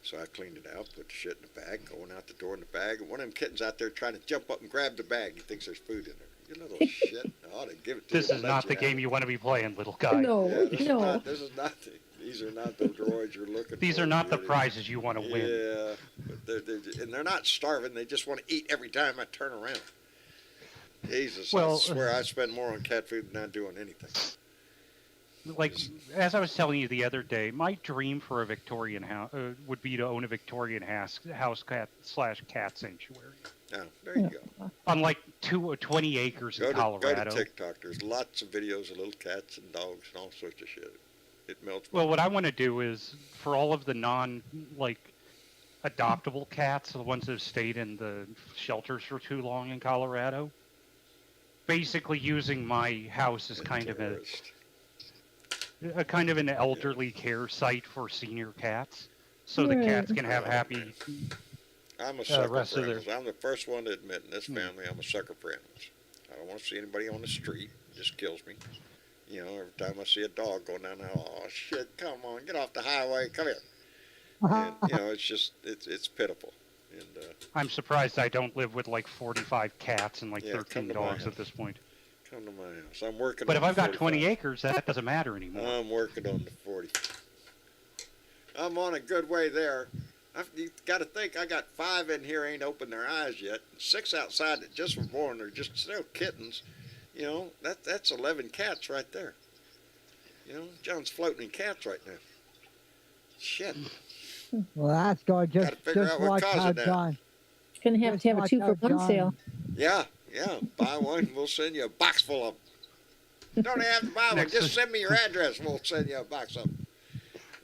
so I cleaned it out, put the shit in the bag, going out the door in the bag, and one of them kittens out there trying to jump up and grab the bag. He thinks there's food in there. You little shit. I ought to give it to This you. is not the game you want to be playing, little guy. No, no. This is not. These are not the droids you're looking for. These are not the really. prizes you want to win. Yeah, but they're not starving. They just want to eat every time I turn around. Jesus, Well, I swear I spend more on cat food than I do on anything. Like, as I was telling you the other day, my dream for a Victorian house would be to own a Victorian house cat / cat sanctuary. Oh, there you go. On like 20 acres in Colorado. Go to TikTok. There's lots of videos of little cats and dogs and all sorts of shit. It melts. Well, what I want to do is for all of the adoptable cats, the ones that have stayed in the shelters for too long in Colorado, basically using my house as kind of a a kind of an elderly care site for senior cats, so the Right. cats can have Oh, happy I'm a sucker rest for of their. animals. I'm the first one to admit in this Hmm. family I'm a sucker for animals. I don't want to see anybody on the street. It just kills me. You know, every time I see a dog going down there, oh shit, come on, get off the highway, come here. And you know, it's just it's pitiful. And I'm surprised I don't live with like 45 cats and like yeah, come 13 to my dogs house. at this point. Come to my house. I'm working But on if I've the got 20 45. acres, that doesn't matter anymore. I'm working on the 40. I'm on a good way there. You got to think, I got 5 in here ain't opened their eyes yet. 6 outside that just were born. They're just still kittens. You know, that's 11 cats right there. You know, John's floating in cats right now. Shit. Well, that's good. Gotta figure Just out what watch caused how it now. John. Gonna have Just to have a watch 2-for-1 how John- sale. Yeah. Buy one, we'll send you a box full of them. Don't even have to buy one. Next Just is- send me your address. We'll send you a box of them.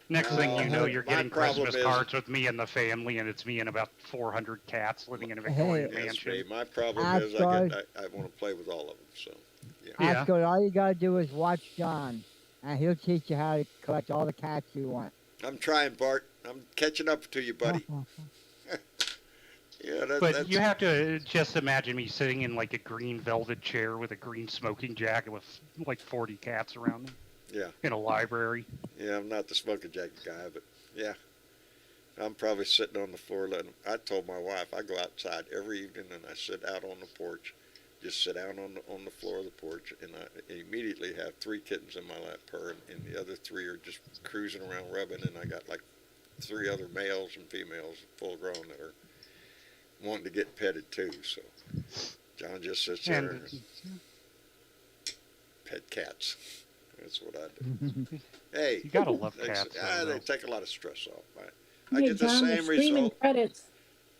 Next thing you know, Oh, you're my getting problem Christmas is- cards with me and the family, and it's me and about 400 cats living in a Hey. Victorian That's mansion. me. My problem That's is good. I want to play with all of them. So, yeah. Yeah. That's good. All you gotta do is watch John, and he'll teach you how to collect all the cats you want. I'm trying, Bart. I'm catching up to you, buddy. Yeah, But that's you have to just imagine me sitting in like a green velvet chair with a green smoking jacket with like 40 cats around me yeah. in a library. Yeah, I'm not the smoking jacket guy, but yeah. I'm probably sitting on the floor letting. I told my wife I go outside every evening and I sit out on the porch, just sit down on the floor of the porch, and I immediately have 3 kittens in my lap purring, and the other 3 are just cruising around rubbing, and I got like 3 other males and females, full grown, that are wanting to get petted too. So John just sits there and pet cats. That's what I do. Hey, You gotta love they, cats. though, they though. take a lot of stress off. I Hey, get the John, they're same streaming result. credits.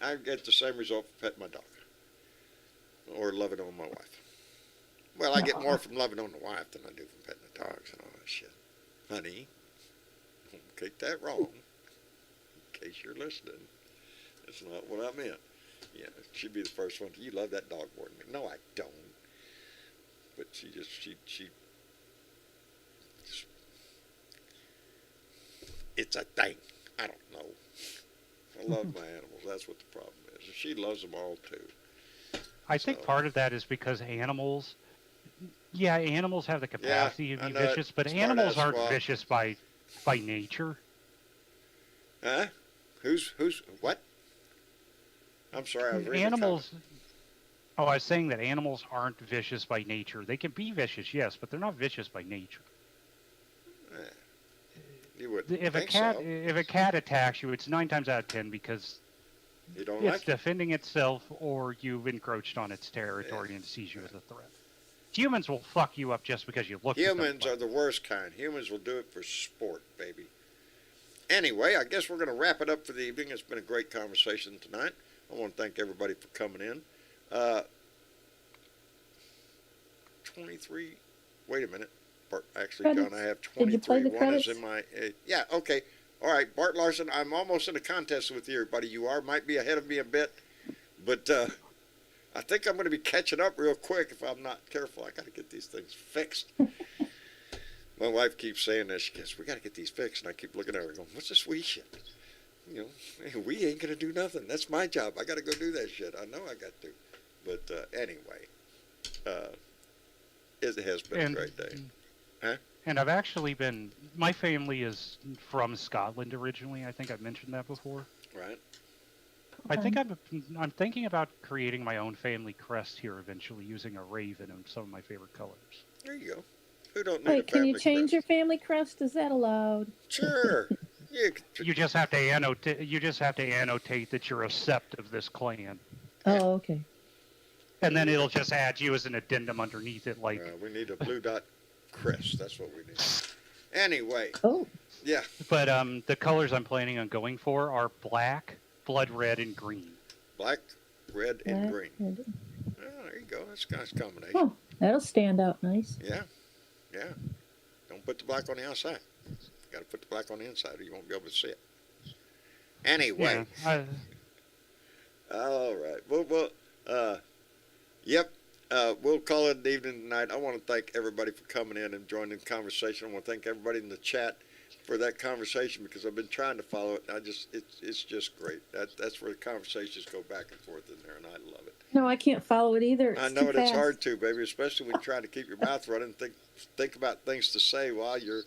I get the same result for petting my dog or loving on my wife. Well, I get more from loving on the wife than I do from petting the dogs and all that shit. Honey, don't take that wrong. In case you're listening, that's not what I meant. Yeah, she'd be the first one. You love that dog more than me. No, I don't. But she it's a thing. I don't know. I love my animals. That's what the problem is. And she loves them all too. I think So- part of that is because animals have the capacity I to be know it. vicious, but Smart animals ass aren't squaw. vicious by nature. Huh? Who's what? I'm sorry, I was reading Animals. Oh, I was saying that animals aren't vicious by nature. They can be vicious, yes, but they're not vicious by nature. the comment. You wouldn't If a think cat so. if a cat attacks you, it's 9 times out of 10 because You don't it's like it? defending itself or you've encroached on its territory and it sees you as a threat. Humans will fuck you up just because you look at them. Humans are the worst kind. Humans will do it for sport, baby. Anyway, I guess we're going to wrap it up for the evening. It's been a great conversation tonight. I want to thank everybody for coming in. 23. Wait a minute. Bart, actually, John, I have Did you play 23. the One is credits? in my. Yeah, okay. All right, Bart Larson, I'm almost in a contest with you, buddy. You might be ahead of me a bit, but I think I'm going to be catching up real quick if I'm not careful. I got to get these things fixed. My wife keeps saying this. She goes, "We got to get these fixed," and I keep looking at her, going, "What's this we shit? You know, hey, we ain't going to do nothing. That's my job. I got to go do that shit. I know I got to." But anyway, it has been a great day. And I've actually been. My family is from Scotland originally. I think I've mentioned that before. Right? I think I'm thinking about creating my own family crest here eventually, using a raven and some of my favorite colors. There you go. Who don't need Wait, a can you family change your crest? family crest? Is that allowed? Sure. You just have to annotate. You just have to annotate that you're a sept of this clan, Oh, okay. and then it'll just add you as an addendum underneath it, like. We need a blue dot crest. That's what we need. Anyway, Oh, yeah. But the colors I'm planning on going for are black, blood red, and green. Black, red, and black green. and- Oh, there you go. That's a nice combination. Oh, that'll stand out nice. Yeah. Don't put the black on the outside. You got to put the black on the inside or you won't be able to see it. Anyway. Yeah, All right. Well, yep. we'll call it an evening tonight. I want to thank everybody for coming in and joining the conversation. I want to thank everybody in the chat for that conversation because I've been trying to follow it. It's just great. That's where the conversations go back and forth in there, and I love it. No, I can't follow it either. I It's know too it. It's fast. hard to, baby, especially when you're trying to keep your mouth running. Think about things to say while you're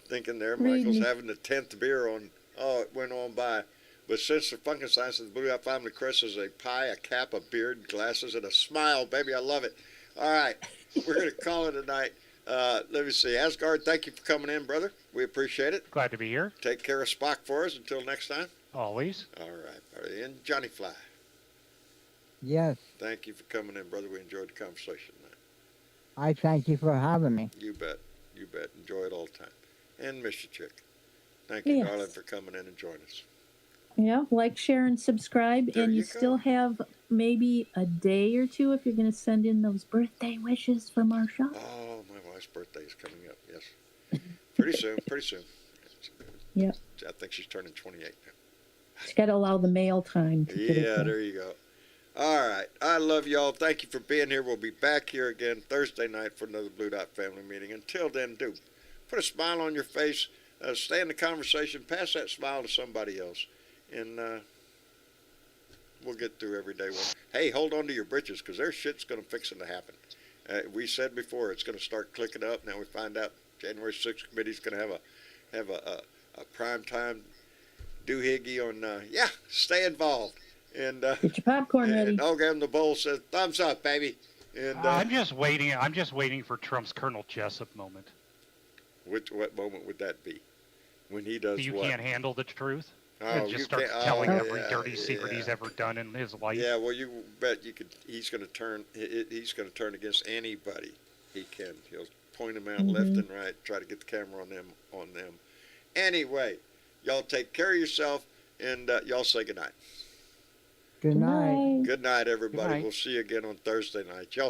thinking there. Read Michael's me. having the 10th beer on. Oh, it went on by. But since the Funkin' Science of the Blue Dot Family Crest is a pie, a cap, a beard, glasses, and a smile, baby, I love it. All right, we're going to call it a night. Let me see. Asgard, thank you for coming in, brother. We appreciate it. Glad to be here. Take care of Spock for us until next time. Always. All right. And Johnny Fly, Yes, thank you for coming in, brother. We enjoyed the conversation tonight. I thank you for having me. You bet. You bet. Enjoy it all the time. And Mr. Chick, thank you, Yes. darling, for coming in and joining us. Yeah, like, share, and subscribe. There and you you still go. have maybe a day or two if you're going to send in those birthday wishes for Marsha. Oh, my wife's birthday is coming up. Yes. Pretty soon. Pretty soon. Yep. I think she's turning 28 now. She's got to allow the mail time to get it Yeah, done. there you go. All right. I love y'all. Thank you for being here. We'll be back here again Thursday night for another Blue Dot family meeting. Until then, do put a smile on your face. Stay in the conversation. Pass that smile to somebody else. And we'll get through every day one. Hey, hold on to your britches because there's shit's going to fixing to happen. We said before it's going to start clicking up. Now we find out January 6th committee's going to have a prime time doohickey on. Stay involved. And Get your popcorn ready. and Olga the Bowl says thumbs up, baby. And I'm just waiting. I'm just waiting for Trump's Colonel Jessup moment. what moment would that be? When he does You what? can't handle the truth. Oh, And you just starts can't- telling oh, every yeah, dirty secret yeah. he's ever done in his life. Yeah, well, you bet you could. He's going to turn. He's going to turn against anybody he can. He'll point them out left and right. Try to get the camera on them. Anyway, y'all take care of yourself, and y'all say goodnight. Good night. Good night, everybody. Good night. We'll see you again on Thursday night. Y'all